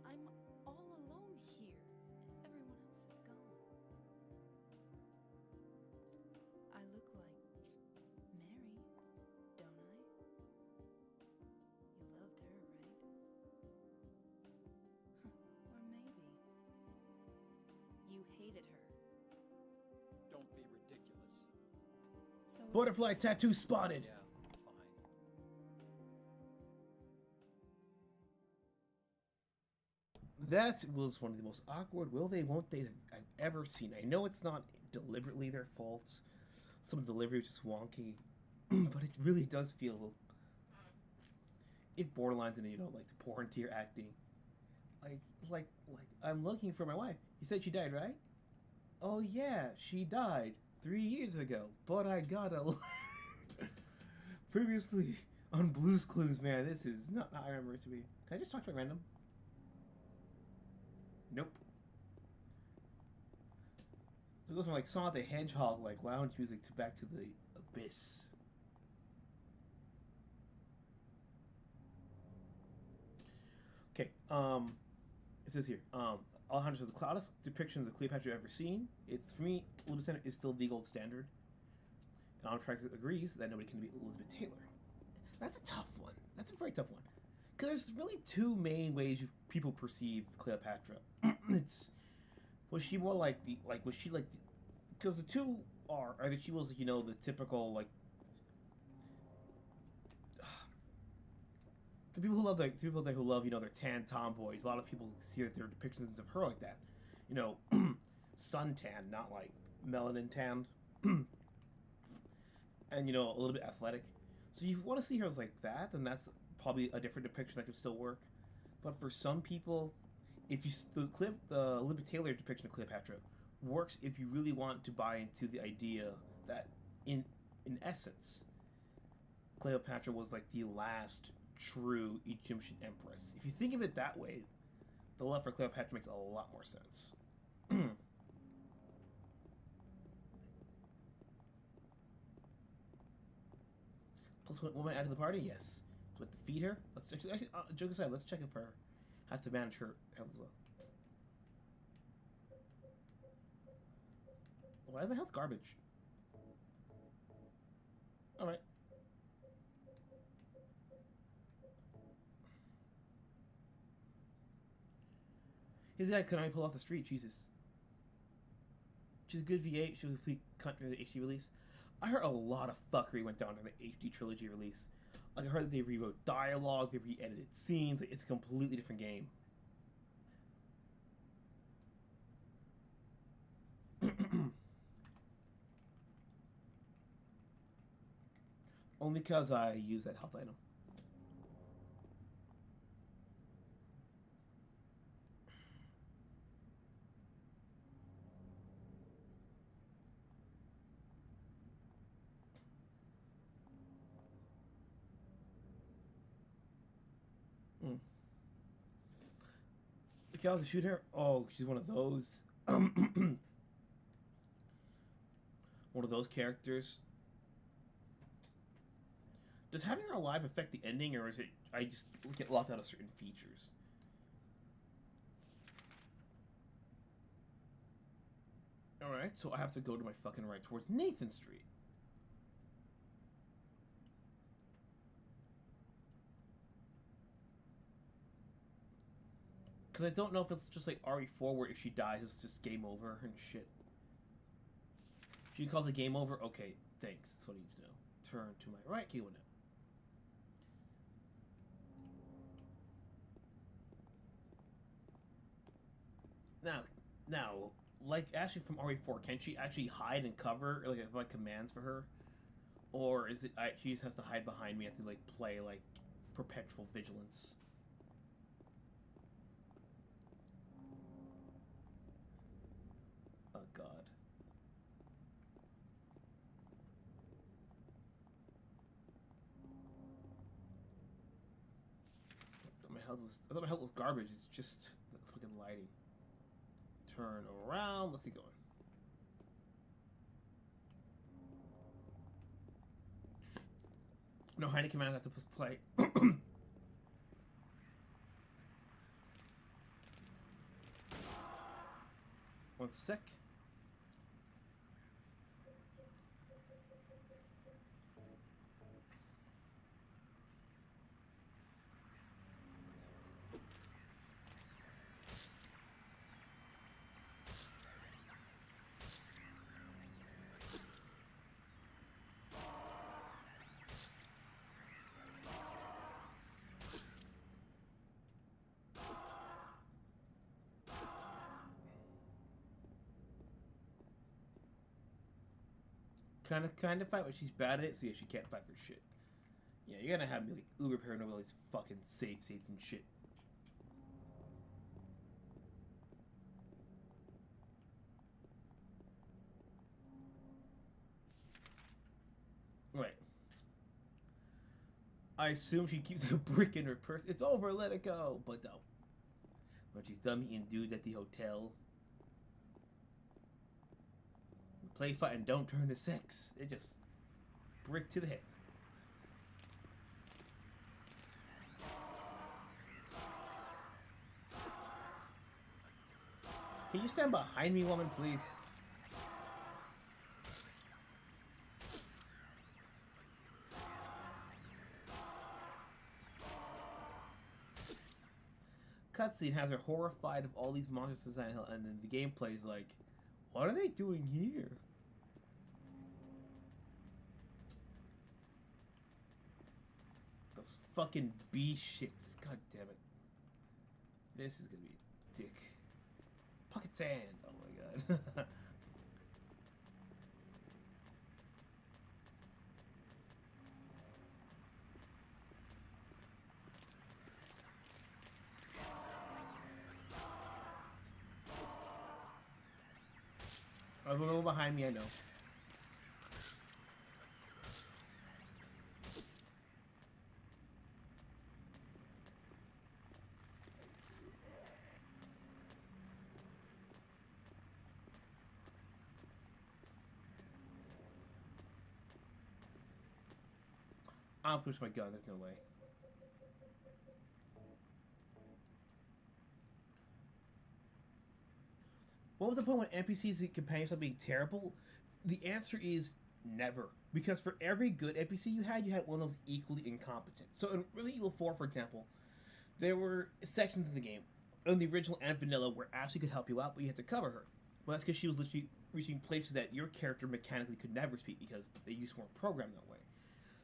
I'm all alone here. Everyone else is gone. I look like Mary, don't I? You loved her, right? Or maybe you hated her. Don't be ridiculous. So it's Butterfly tattoo spotted. Yeah, fine. That was one of the most awkward will they won't they that I've ever seen. I know it's not deliberately their fault. Some of the delivery was just wonky. But it really does feel it borderlines into, like the porn tier acting. Like I'm looking for my wife. You said she died, right? Oh yeah, she died 3 years ago. But I got a previously on Blue's Clues, man. This is not how I remember it to be. Can I just talk to a random? Nope. So it goes from like Sonic the Hedgehog, like lounge music, to back to the abyss. Okay, it says here, Alejandro says the cloudest depictions of Cleopatra I've ever seen. It's, for me, Elizabeth is still the gold standard. And Ontrax agrees that nobody can beat Elizabeth Taylor. That's a tough one. That's a very tough one. Because there's really two main ways people perceive Cleopatra. Was she more like was she like because the two are either she was, the typical, like, the people who love, who love, their tan tomboys. A lot of people see that there are depictions of her like that, suntan, not like melanin tanned, and a little bit athletic. So you want to see her as like that, and that's probably a different depiction that could still work. But for some people, if you the Elizabeth Taylor depiction of Cleopatra works if you really want to buy into the idea that in essence Cleopatra was like the last true Egyptian empress. If you think of it that way, the love for Cleopatra makes a lot more sense. Plus one woman added to the party? Yes. Do I have to feed her? Let's actually, joke aside, let's check if her has to manage her health as well. Why is my health garbage? Alright. He's the guy could only pull off the street, Jesus. She's a good V8, she was a quick cunt during the HD release. I heard a lot of fuckery went down during the HD trilogy release. Like, I heard that they rewrote dialogue, they re-edited scenes, like, it's a completely different game. Only because I use that health item. Okay, I'll shoot her. Oh, she's one of those. One of those characters. Does having her alive affect the ending, or is it I just get locked out of certain features? Alright, so I have to go to my fucking right towards Nathan Street. Because I don't know if it's just like RE4 where if she dies it's just game over and shit. She calls it game over? Okay, thanks. That's what I need to know. Turn to my right, K1 now. Now, like Ashley from RE4, can she actually hide and cover, like commands for her? Or is it, she just has to hide behind me, I have to like play like perpetual vigilance? Oh god. I thought my health was garbage, it's just the fucking lighting. Turn around, let's keep going. No hiding command, I have to play. 1 sec. Kind of fight, but she's bad at it, so yeah, she can't fight for shit. Yeah, you're gonna have me like uber paranoid with all these fucking save states and shit. Right. I assume she keeps a brick in her purse. It's over, let it go. But no. When she's done meeting dudes at the hotel, play fight and don't turn to sex. It just brick to the head. Can you stand behind me, woman, please? Cutscene has her horrified of all these monsters inside, and then the gameplay is like, what are they doing here? those fucking bee shits. God damn it. This is gonna be a dick. Pocket sand. Oh my god. There's one over behind me, I know. I'll push my gun, there's no way. What was the point when NPCs and companions are being terrible? The answer is never. Because for every good NPC you had one of those equally incompetent. So in Resident Evil 4, for example, there were sections in the game, in the original and vanilla, where Ashley could help you out, but you had to cover her. Well, that's because she was literally reaching places that your character mechanically could never reach because they just weren't programmed that way.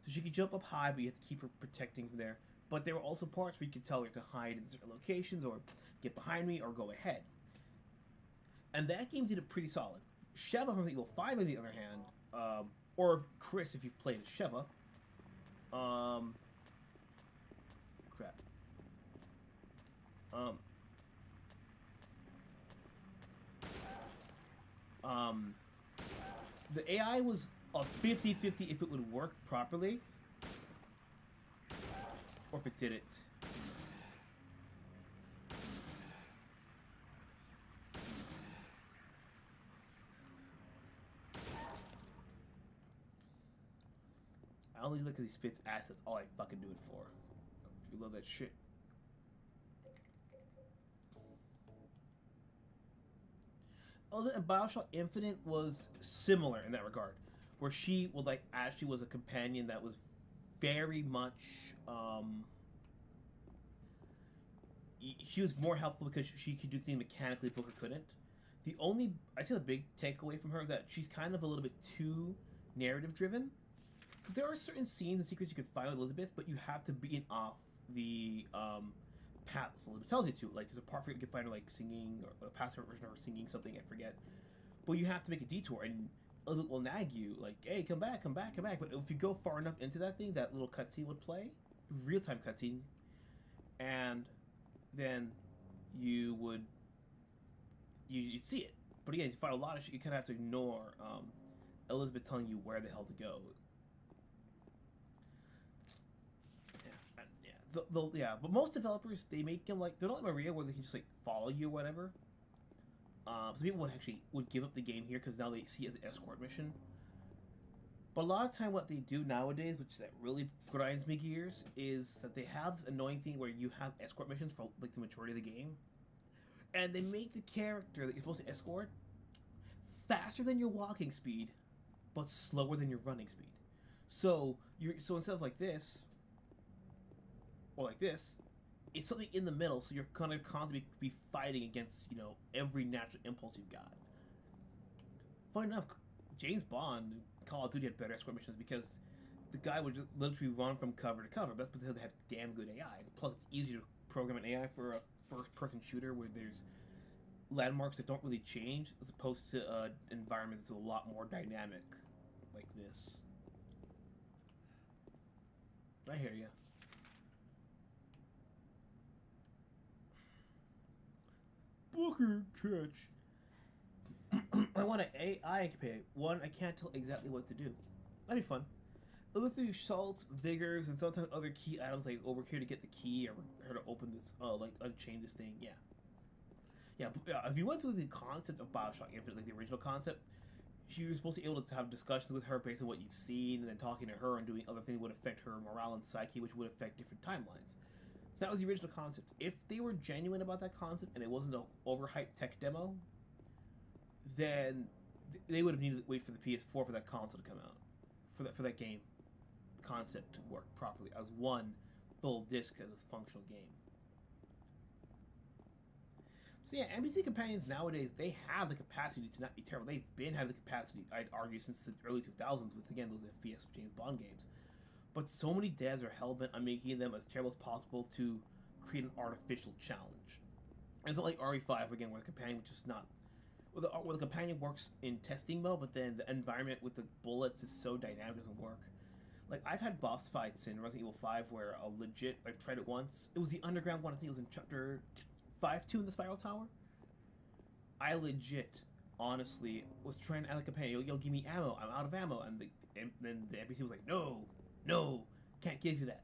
So she could jump up high, but you had to keep her protecting from there. But there were also parts where you could tell her to hide in certain locations, or get behind me, or go ahead. And that game did it pretty solid. Sheva from Resident Evil 5, on the other hand, or Chris if you've played as Sheva. Crap. The AI was a 50-50 if it would work properly, or if it didn't. I only look because he spits ass. That's all I fucking do it for. If you love that shit. Also, and Bioshock Infinite was similar in that regard, where she was like Ashley was a companion that was very much. She was more helpful because she could do things mechanically Booker couldn't. I say the big takeaway from her is that she's kind of a little bit too narrative driven. Because there are certain scenes and secrets you can find with Elizabeth, but you have to be off the path Elizabeth tells you to. Like, there's a part where you can find her, like, singing, or a past version of her singing something, I forget. But you have to make a detour, and Elizabeth will nag you, like, hey, come back, come back, come back. But if you go far enough into that thing, that little cutscene would play, real-time cutscene, and then you'd see it. But again, you find a lot of shit, you kind of have to ignore Elizabeth telling you where the hell to go. But most developers, they make them like, they're not like Maria where they can just like follow you or whatever. Some people would give up the game here because now they see it as an escort mission. But a lot of time what they do nowadays, which that really grinds me gears, is that they have this annoying thing where you have escort missions for like the majority of the game. And they make the character that you're supposed to escort faster than your walking speed, but slower than your running speed. So instead of like this, or like this, it's something in the middle, so you're gonna constantly be fighting against, every natural impulse you've got. Funny enough, James Bond and Call of Duty had better escort missions because the guy would just literally run from cover to cover. But that's because they had damn good AI. Plus, it's easier to program an AI for a first-person shooter where there's landmarks that don't really change, as opposed to an environment that's a lot more dynamic, like this. I hear ya. Booker catch. I want an AI companion. One I can't tell exactly what to do. That'd be fun. Look through salts, vigors, and sometimes other key items like, oh, we're here to get the key, or we're here to open this, like unchain this thing. Yeah. If you went through the concept of Bioshock Infinite, like the original concept, you were supposed to be able to have discussions with her based on what you've seen, and then talking to her and doing other things would affect her morale and psyche, which would affect different timelines. That was the original concept. If they were genuine about that concept and it wasn't an overhyped tech demo, then they would have needed to wait for the PS4 for that console to come out, for that game concept to work properly as one full disc of this functional game. So yeah, NPC companions nowadays, they have the capacity to not be terrible. They've been having the capacity, I'd argue, since the early 2000s with, again, those FPS James Bond games. but so many devs are hell-bent on making them as terrible as possible to create an artificial challenge. It's not like RE5 again, where the companion just not where the companion works in testing mode, but then the environment with the bullets is so dynamic, it doesn't work. Like, I've had boss fights in Resident Evil 5 where I've tried it once. It was the underground one, I think it was in chapter 5-2 in the Spiral Tower. I legit, honestly, was trying to add a companion, yo, give me ammo, I'm out of ammo, and then the NPC was like, no, can't give you that.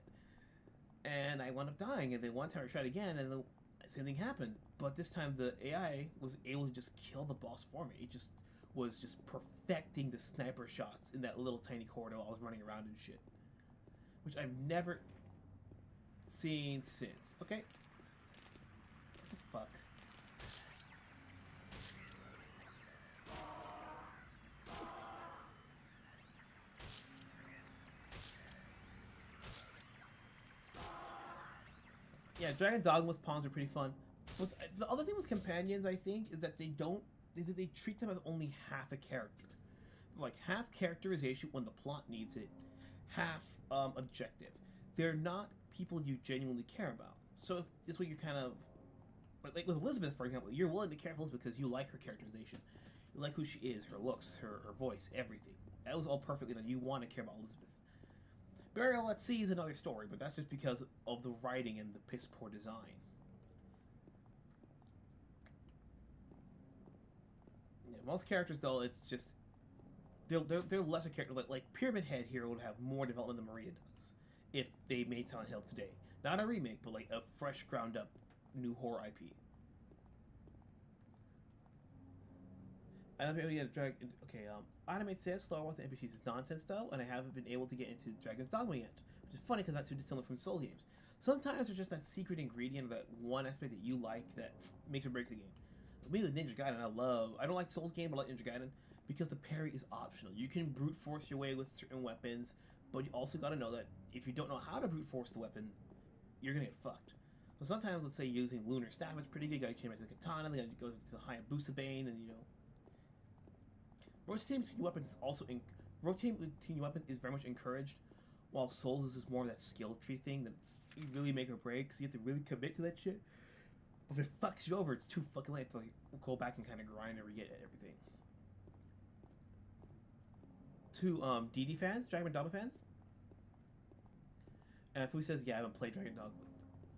And I wound up dying, and then one time I tried again, and the same thing happened. But this time the AI was able to just kill the boss for me. It just was just perfecting the sniper shots in that little tiny corridor while I was running around and shit. Which I've never seen since. Okay. What the fuck? Yeah, Dragon Dogma's pawns are pretty fun. But the other thing with companions, I think, is that they treat them as only half a character. Like, half characterization when the plot needs it, half objective. They're not people you genuinely care about. So if this way you're kind of... Like with Elizabeth, for example, you're willing to care for Elizabeth because you like her characterization. You like who she is, her looks, her voice, everything. That was all perfectly done. You want to care about Elizabeth. Burial at Sea is another story, but that's just because of the writing and the piss-poor design. Yeah, most characters, though, it's just... They're lesser characters. Like Pyramid Head here would have more development than Maria does if they made Silent Hill today. Not a remake, but like a fresh, ground-up new horror IP. Animate says Star Wars and NPCs is nonsense though, and I haven't been able to get into Dragon's Dogma yet, which is funny because not too dissimilar from Soul games. Sometimes there's just that secret ingredient or that one aspect that you like that makes or breaks the game. But me with Ninja Gaiden, I don't like Souls game, but I like Ninja Gaiden because the parry is optional. You can brute force your way with certain weapons, but you also got to know that if you don't know how to brute force the weapon, you're gonna get fucked. So sometimes, let's say using Lunar Staff is pretty good. You gotta change back to the Katana, then you go to the Hayabusa Bane, and you know. Rotating between weapons is also rotating between your weapons is very much encouraged, while Souls is more of that skill tree thing that's you really make or break, so you have to really commit to that shit. But if it fucks you over, it's too fucking late to like go back and kind of grind and re-get everything. To DD fans, Dragon Dogma fans, and Fu says, yeah, I haven't played Dragon Dogma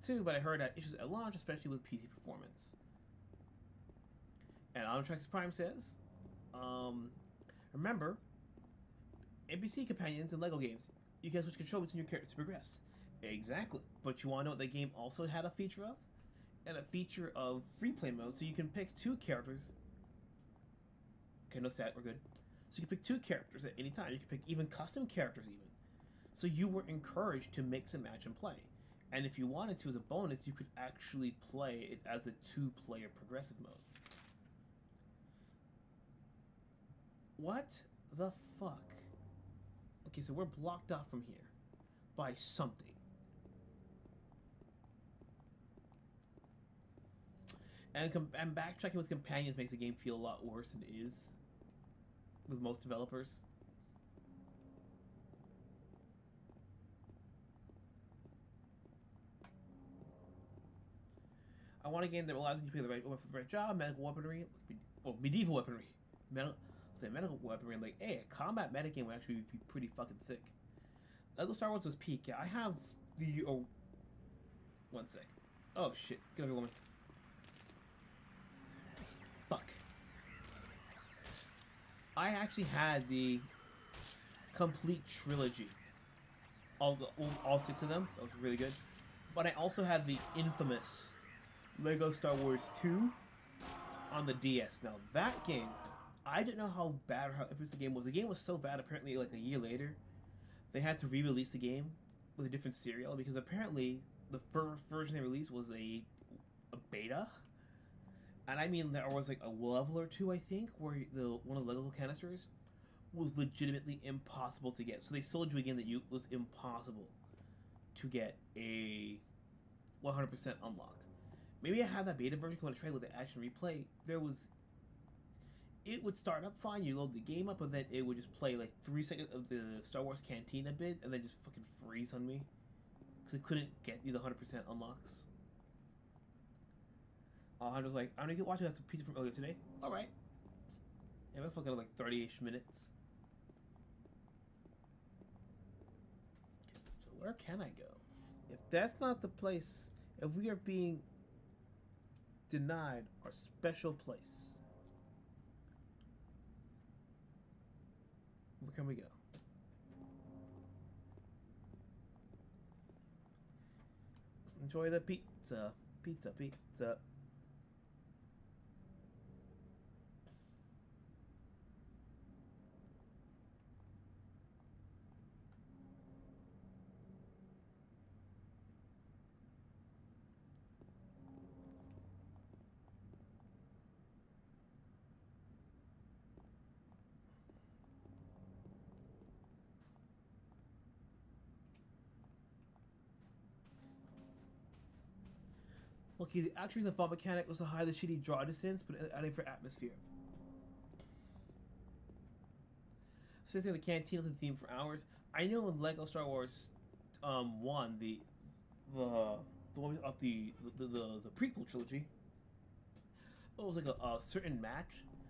2, but I heard that issues at launch, especially with PC performance. And Omnitrax Prime says, remember, NPC companions in LEGO games, you can switch control between your characters to progress. Exactly. But you want to know what the game also had a feature of? And a feature of free play mode, so you can pick two characters. Okay, no stat, we're good. So you can pick two characters at any time. You can pick even custom characters even. So you were encouraged to mix and match and play. And if you wanted to, as a bonus, you could actually play it as a two-player progressive mode. What the fuck? Okay, so we're blocked off from here by something. And backtracking with companions makes the game feel a lot worse than it is with most developers. I want a game that allows you to play the right weapon for the right job, medical weaponry, well, medieval weaponry, medical weaponry, like, hey, a combat meta game would actually be pretty fucking sick. LEGO Star Wars was peak. Yeah, I have the, oh, one sec. Oh shit, get over here, woman. Fuck. I actually had the complete trilogy. All six of them. That was really good. But I also had the infamous LEGO Star Wars 2 on the DS. Now that game, I didn't know how bad or how infamous the game was. The game was so bad, apparently like a year later, they had to re-release the game with a different serial because apparently the first version they released was a beta. And I mean, there was like a level or two, I think, where one of the LEGO canisters was legitimately impossible to get. So they sold you a game that was impossible to get a 100% unlock. Maybe I had that beta version when I tried with the action replay. it would start up fine. You load the game up, and then it would just play like 3 seconds of the Star Wars Cantina bit, and then just fucking freeze on me because it couldn't get me the 100% unlocks. I was like, I'm gonna keep watching that pizza from earlier today. All right. Yeah, I'm fucking like 30-ish minutes. Okay, so where can I go? If that's not the place, if we are being denied our special place, where can we go? Enjoy the pizza, pizza, pizza. Okay, the actually the fun mechanic was to hide the shitty draw distance, but adding for atmosphere. Same thing, the canteen was the theme for hours. I know in Lego Star Wars 1, the one of the prequel trilogy, it was like a certain mat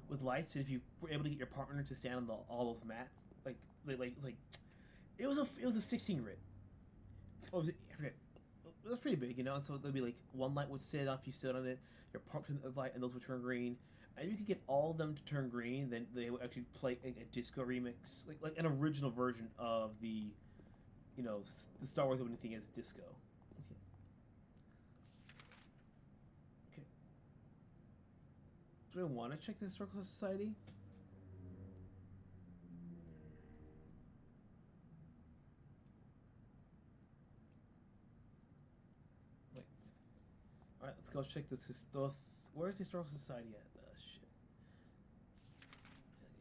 with lights, and if you were able to get your partner to stand on all those mats, it was a 16 grid. I forget. It was pretty big, you know, so there'd be like one light would sit on if you stood on it, your partner would light, and those would turn green. And you could get all of them to turn green, then they would actually play a disco remix, like an original version of the, you know, the Star Wars opening thing as disco. Okay. Okay. Do I want to check the Historical Society? Alright, let's go check this. Where's the Historical Society at? Shit.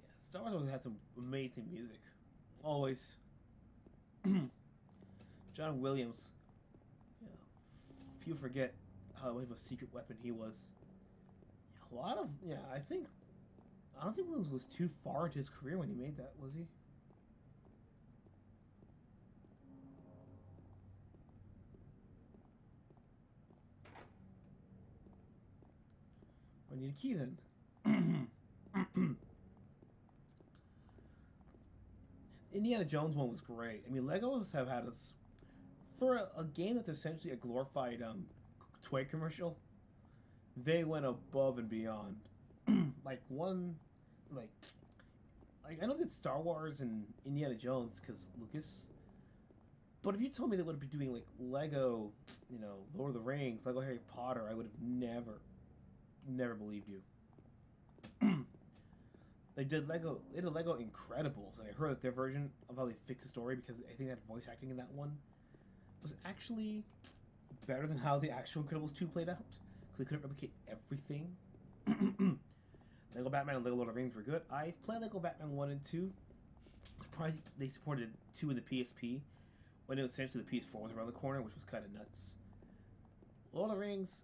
Yeah, Star Wars always had some amazing music. Always. John Williams. Yeah, few forget how much of a secret weapon he was. A lot of, I don't think Williams was too far into his career when he made that, was he? I need a key then. Indiana Jones one was great. I mean, Legos have had us for a game that's essentially a glorified toy commercial. They went above and beyond. like I know that Star Wars and Indiana Jones because Lucas. But if you told me they would be doing like Lego, you know, Lord of the Rings, Lego Harry Potter, I would have never believed you. They did Lego Incredibles, and I heard that their version of how they fixed the story, because I think that voice acting in that one was actually better than how the actual Incredibles 2 played out, because they couldn't replicate everything. Lego Batman and Lego Lord of the Rings were good. I played Lego Batman 1 and 2. Probably they supported 2 in the PSP, when it was essentially the PS4 was around the corner, which was kind of nuts. Lord of the Rings,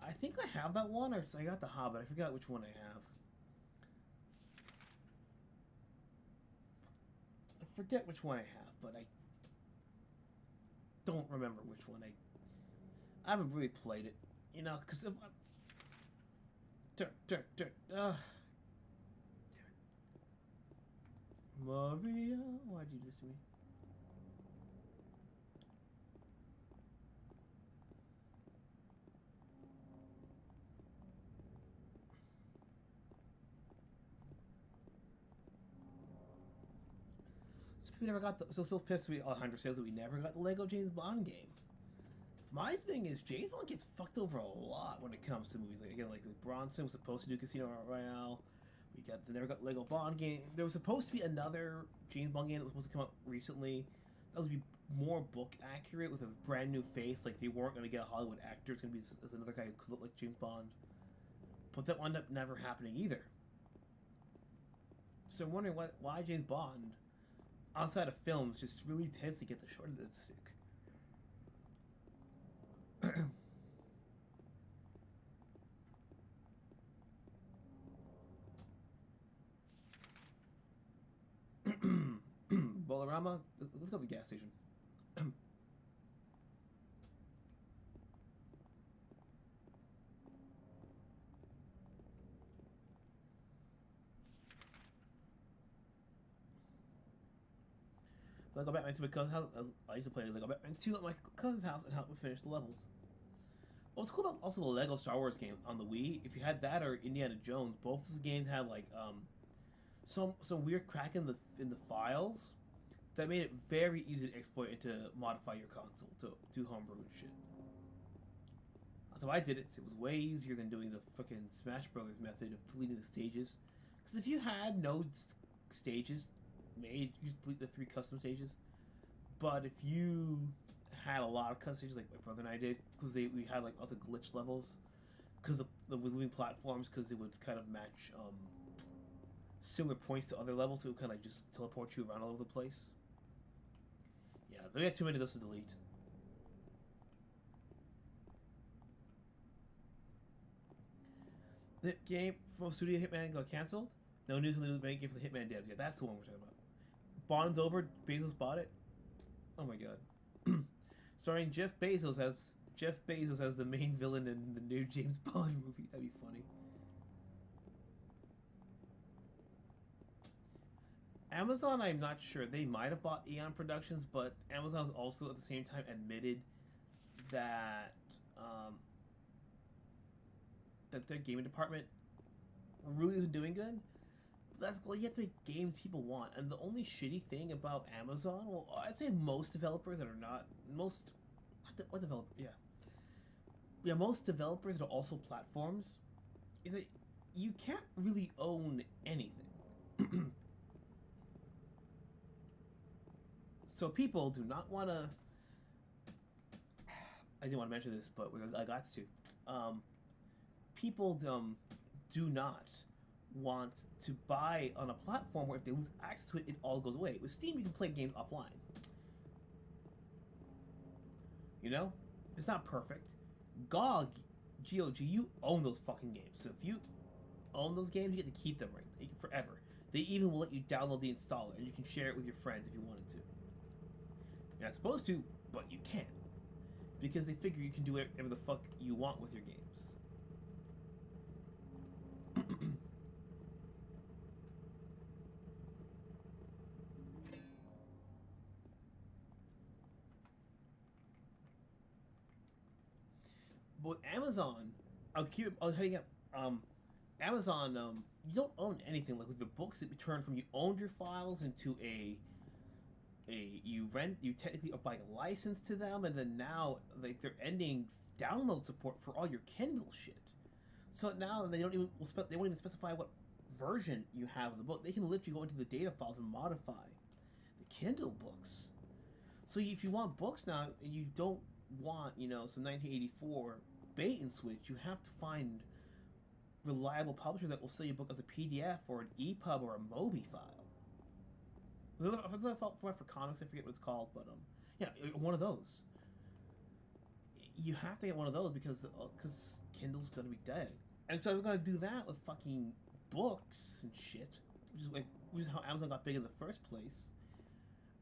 I think I have that one, or I got the Hobbit. I forgot which one I have. I forget which one I have, but I don't remember which one I haven't really played it, you know, because if damn it. Maria, why'd you do this to me? We never got the so pissed we Alejandro says that we never got the Lego James Bond game. My thing is James Bond gets fucked over a lot when it comes to movies. Like again, like Bronson was supposed to do Casino Royale. They never got Lego Bond game. There was supposed to be another James Bond game that was supposed to come out recently. That was be more book accurate with a brand new face. Like they weren't going to get a Hollywood actor. It's going to be as another guy who could look like James Bond. But that wound up never happening either. So I'm wondering why James Bond, outside of films, just really tends to get the short end of the stick. Bolorama. Let's go to the gas station. Lego Batman to my cousin's house. I used to play Lego Batman 2 at my cousin's house and help him finish the levels. What's cool about also the Lego Star Wars game on the Wii, if you had that or Indiana Jones, both of the games had like some weird crack in the files that made it very easy to exploit and to modify your console to do homebrew and shit. That's how I did it. It was way easier than doing the fucking Smash Brothers method of deleting the stages. Because if you had no stages made, you just delete the 3 custom stages. But if you had a lot of custom stages, like my brother and I did, because we had like other glitch levels, because the moving platforms, because it would kind of match similar points to other levels, so it would kind of like just teleport you around all over the place. Yeah, they had too many of those to delete. The game from Studio Hitman got cancelled. No news on the main game for the Hitman devs. Yeah, that's the one we're talking about. Bond's over. Bezos bought it. Oh my god. Starring Jeff Bezos as the main villain in the new James Bond movie. That'd be funny. Amazon, I'm not sure. They might have bought Eon Productions, but Amazon has also at the same time admitted that that their gaming department really isn't doing good. But that's, well, you have to make games people want. And the only shitty thing about Amazon, well, I'd say most developers that are not, most developers that are also platforms, is that you can't really own anything. So people do not want to, I didn't want to mention this, but I got to. People do not want to buy on a platform where if they lose access to it, it all goes away. With Steam, you can play games offline. You know? It's not perfect. GOG, you own those fucking games. So if you own those games, you get to keep them forever. They even will let you download the installer, and you can share it with your friends if you wanted to. You're not supposed to, but you can. Because they figure you can do whatever the fuck you want with your games. But with Amazon, heading up. Amazon, you don't own anything. Like with the books, it returned from you owned your files into you technically are buying a license to them, and then now like they're ending download support for all your Kindle shit. So now they won't even specify what version you have of the book. They can literally go into the data files and modify the Kindle books. So if you want books now and you don't want, some 1984 bait and switch, you have to find reliable publishers that will sell your book as a PDF or an EPUB or a MOBI file. For comics, I forget what it's called, but yeah, one of those. You have to get one of those because Kindle's gonna be dead, and so I was gonna do that with fucking books and shit, which is how Amazon got big in the first place.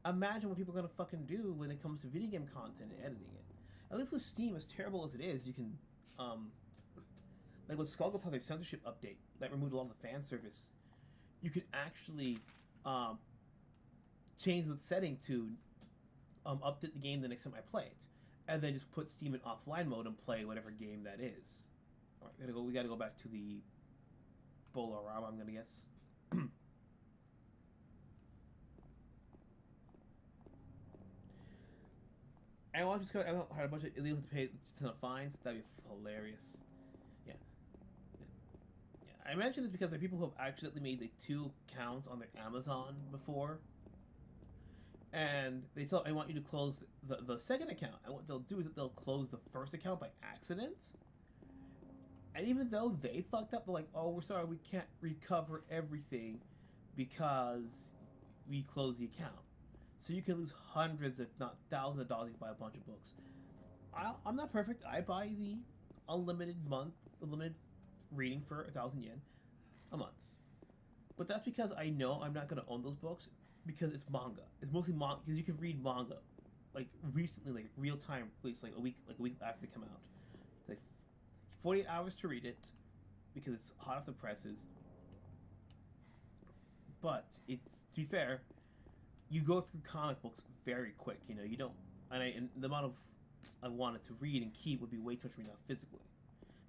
Imagine what people are gonna fucking do when it comes to video game content and editing it. At least with Steam, as terrible as it is, you can like with Skullgirl had a censorship update that removed a lot of the fan service. You could actually change the setting to update the game the next time I play it, and then just put Steam in offline mode and play whatever game that is. All right, we gotta go back to the Bolorama, I'm gonna guess. And I just had a bunch of illegals to pay a ton of fines. That'd be hilarious. Yeah. I mention this because there are people who have accidentally made like 2 accounts on their Amazon before. And they tell, I want you to close the second account. And what they'll do is that they'll close the first account by accident. And even though they fucked up, they're like, oh, we're sorry, we can't recover everything because we closed the account. So you can lose hundreds, if not thousands of dollars if you buy a bunch of books. I'm not perfect. I buy the unlimited reading for 1,000 yen a month. But that's because I know I'm not going to own those books because it's manga. It's mostly manga because you can read manga, like recently, like real time, release like a week after they come out. Like 48 hours to read it because it's hot off the presses. But it's, to be fair, you go through comic books very quick. You know, you don't, and the amount of I wanted to read and keep would be way too much for me now physically.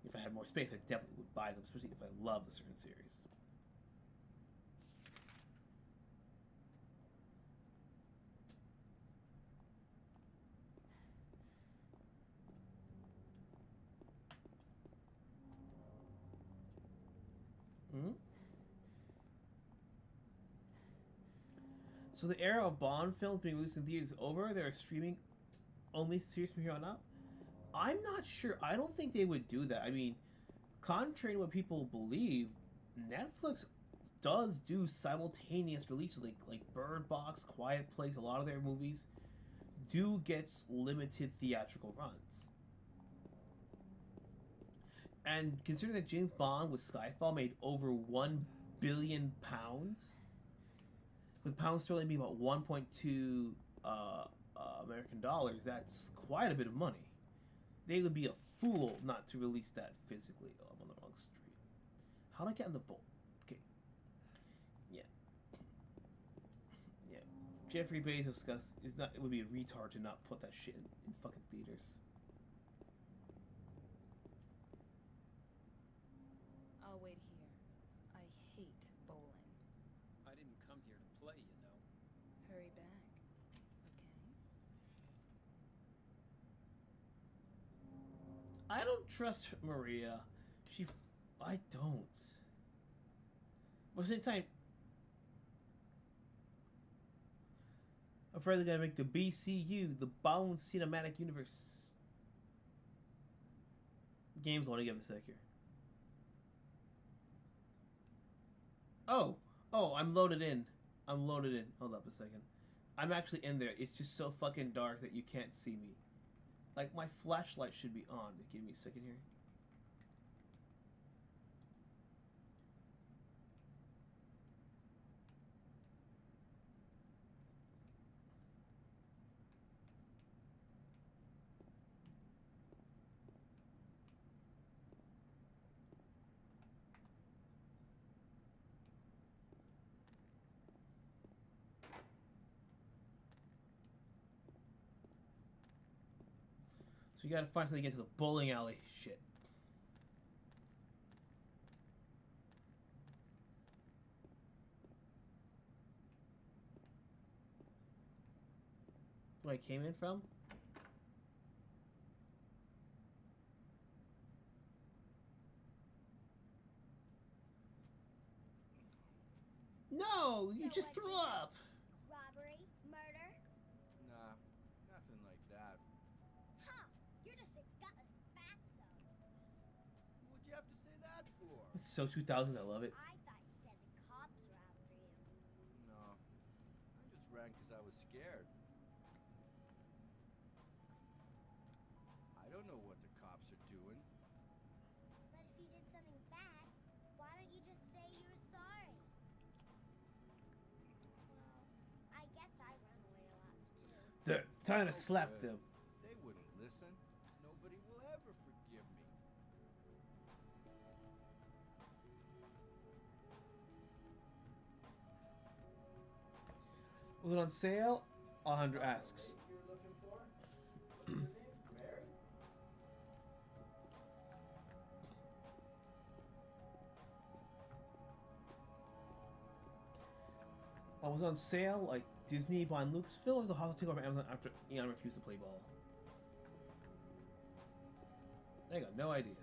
If I had more space, I definitely would buy them, especially if I love a certain series. So the era of Bond films being released in theaters is over? They're streaming only series from here on out? I'm not sure. I don't think they would do that. I mean, contrary to what people believe, Netflix does do simultaneous releases, like Bird Box, Quiet Place. A lot of their movies do get limited theatrical runs. And considering that James Bond with Skyfall made over £1 billion, with pound sterling being about 1.2 American dollars, that's quite a bit of money. They would be a fool not to release that physically. Oh, I'm on the wrong street. How do I get in the boat? Okay. Yeah. Yeah. Jeffrey Bezos is not. It would be a retard to not put that shit in fucking theaters. I'll wait here. I hate bowling. I didn't come here to play, you know. Hurry back, okay? I don't trust Maria. I don't. But at the same time, I'm afraid they're gonna make the BCU, the Bound Cinematic Universe. Games want to give a sec here. Oh, I'm loaded in. Hold up a second. I'm actually in there. It's just so fucking dark that you can't see me. Like, my flashlight should be on. Give me a second here. So you gotta find something to get to the bowling alley. Shit. Where I came in from? No! You just threw up! Robbery? Murder? Nah, nothing like that. Huh. You're just a gutless fatso. What'd you have to say that for? It's so 2000s, I love it. I thought you said the cops were after you. No, I just ran because I was scared. I don't know what the cops are doing. But if you did something bad, why don't you just say you were sorry? Well, I guess I run away a lot too. They're trying to Oh, slap good. them. They wouldn't listen. Nobody will ever forgive me. Was it on sale? 100 asks. You're looking for? What's your name? Mary? I was on sale, like Disney buying Lucasfilm, was a hostile takeover from Amazon after Eon refused to play ball. I got no idea.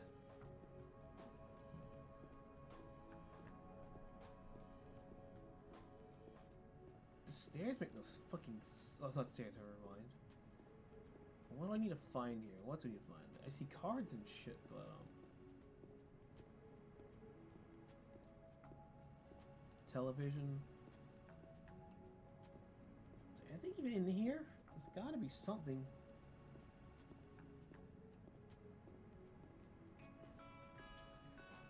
The stairs make no fucking. Oh, it's not stairs. Never mind. What do I need to find here? What do I need to find? I see cards and shit, but television. I think even in here, there's got to be something.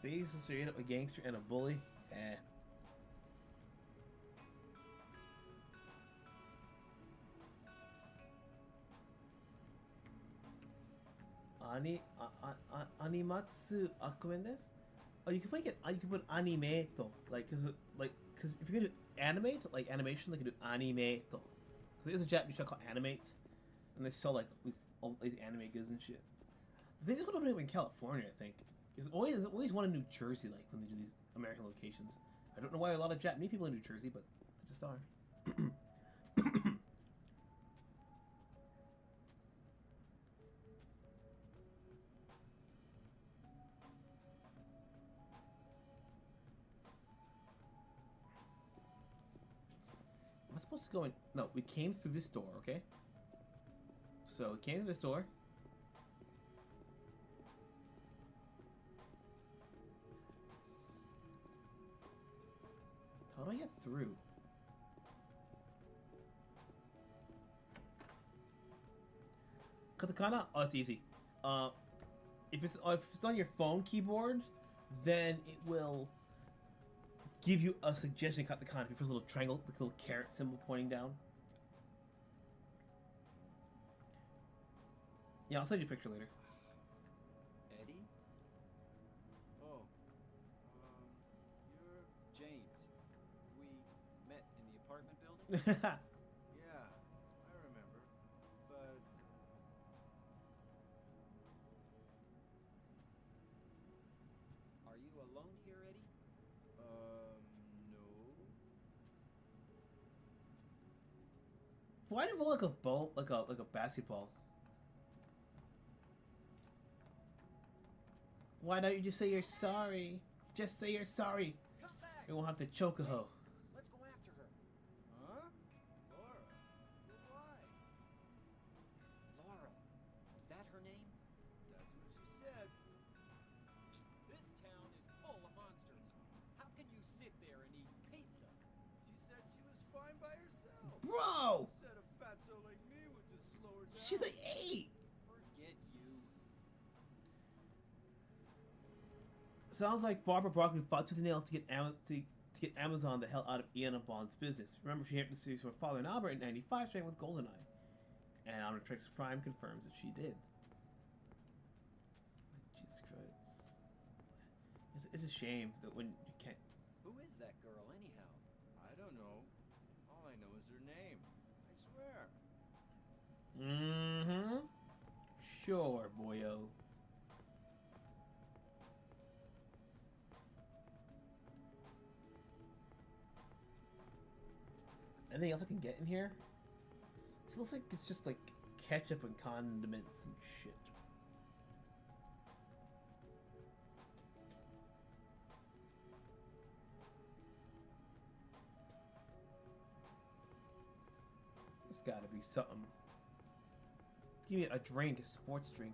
Basically straight up a gangster and a bully. Eh. animatsu akumen desu. Oh, you can make it. You can put anime to because if you're gonna do animate like animation, like you do anime to. There's a Japanese show called Animate, and they sell like all these anime goods and shit. They just want to do it in California, I think. There's always one in New Jersey, like when they do these American locations. I don't know why a lot of Japanese people in New Jersey, but they just are. Am I supposed to go in? No, we came through this door, okay? So we came through this door. How do I get through? Katakana? Oh, it's easy. If it's on your phone keyboard, then it will give you a suggestion katakana. If you press a little triangle, like a little carrot symbol pointing down. Yeah, I'll send you a picture later. Eddie? Oh. You're James. We met in the apartment building? Yeah, I remember. But Are you alone here, Eddie? no. Why do you look like a ball, like a basketball? Why don't you just say you're sorry? Just say you're sorry. Come back! We won't have to choke a hoe. Let's go after her. Huh? Laura? Why? Laura. Is that her name? That's what she said. This town is full of monsters. How can you sit there and eat pizza? She said she was fine by herself. Bro! Said a fatso like me would just slow her down. She's like 8! Forget you. Sounds like Barbara Broccoli fought tooth and nail to get Amazon the hell out of Ian and Bond's business. Remember, she had to series for Father and Albert in '95 straight with GoldenEye. And Omnitrix Prime confirms that she did. Jesus Christ. It's a shame that when you can't... Who is that girl, anyhow? I don't know. All I know is her name. I swear. Mm-hmm. Sure, boyo. Anything else I can get in here? It looks like it's just like ketchup and condiments and shit. There's gotta be something. Give me a drink, a sports drink.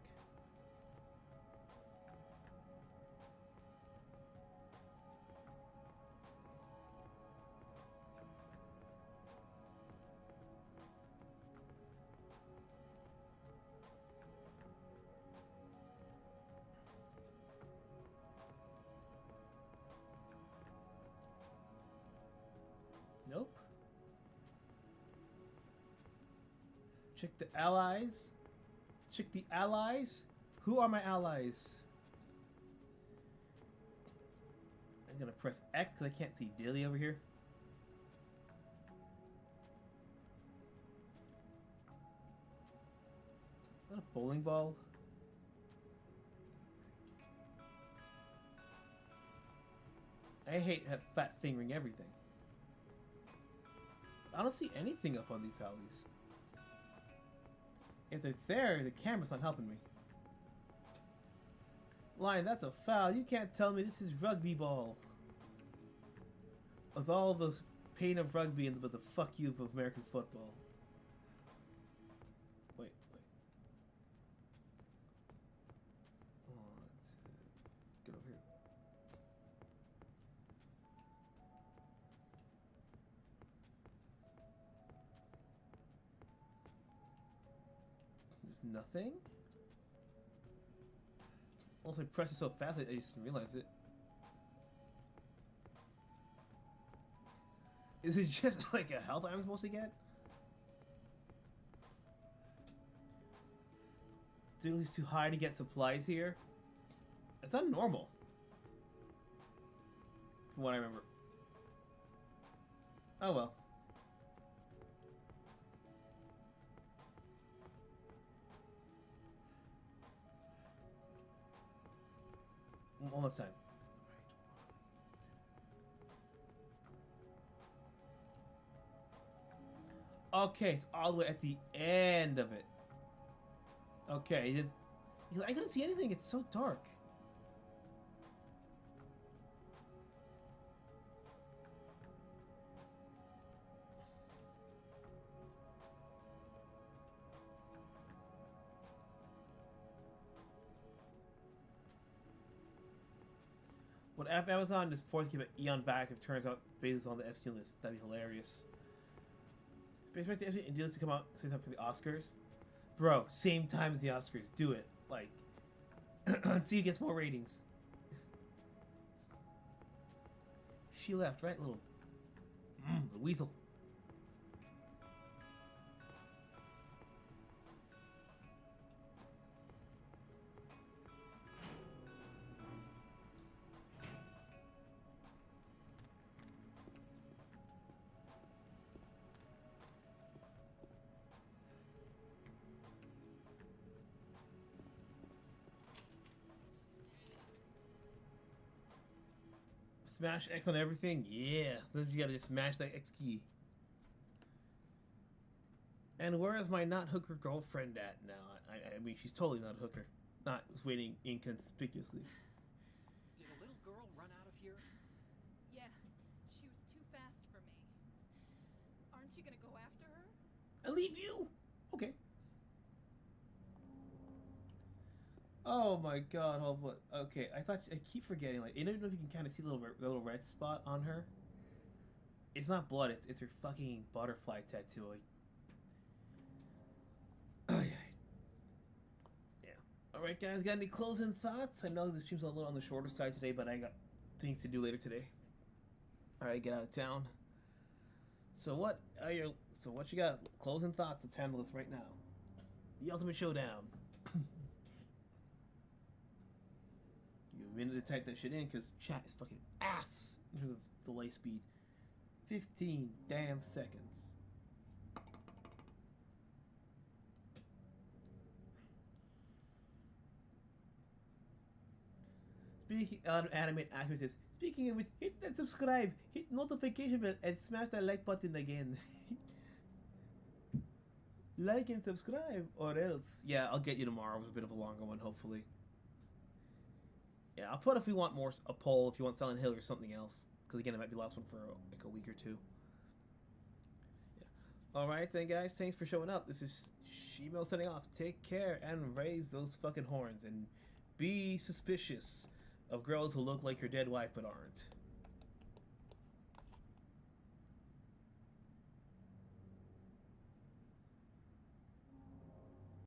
Nope. Check the allies. Check the allies. Who are my allies? I'm gonna press X because I can't see Dilly over here. Is that a bowling ball? I hate that fat fingering everything. I don't see anything up on these alleys. If it's there, the camera's not helping me. Lion, that's a foul. You can't tell me this is rugby ball. With all the pain of rugby and the fuck you of American football. Wait. Let's get over here. There's nothing? Also, I pressed it so fast I just didn't realize it. Is it just like a health item I'm supposed to get? ridiculously too high to get supplies here. It's not normal. From what I remember. Oh well. One last time. Okay, it's all the way at the end of it. Okay, I couldn't see anything. It's so dark. What if Amazon is forced to give it Eon back if it turns out Bezos on the Epstein list? That'd be hilarious. Expect the Epstein deals to come out say something for the Oscars. Bro, same time as the Oscars. Do it. Like, see who gets more ratings. She left, right? Little the weasel. Smash X on everything? Yeah. Then you gotta just smash that X key. And where is my not hooker girlfriend at now? I mean, she's totally not a hooker. Not waiting inconspicuously. Did a little girl run out of here? Yeah, she was too fast for me. Aren't you gonna go after her? I leave you! Okay. Oh my god, hold on. Okay, I keep forgetting, like, I don't know if you can kind of see the little red spot on her. It's not blood, it's her fucking butterfly tattoo. Like, yeah. Alright guys, got any closing thoughts? I know this stream's a little on the shorter side today, but I got things to do later today. Alright, get out of town. So what you got? Closing thoughts, let's handle this right now. The ultimate showdown. You have a minute to type that shit in because chat is fucking ass in terms of delay speed. 15 damn seconds. Speaking of animate actors, speaking of which, hit that subscribe, hit notification bell, and smash that like button again. Like and subscribe, or else. Yeah, I'll get you tomorrow with a bit of a longer one, hopefully. Yeah, I'll put if we want more a poll if you want Silent Hill or something else, because again it might be the last one for like a week or two. Yeah. All right then, guys. Thanks for showing up. This is Shemale signing off. Take care and raise those fucking horns and be suspicious of girls who look like your dead wife but aren't.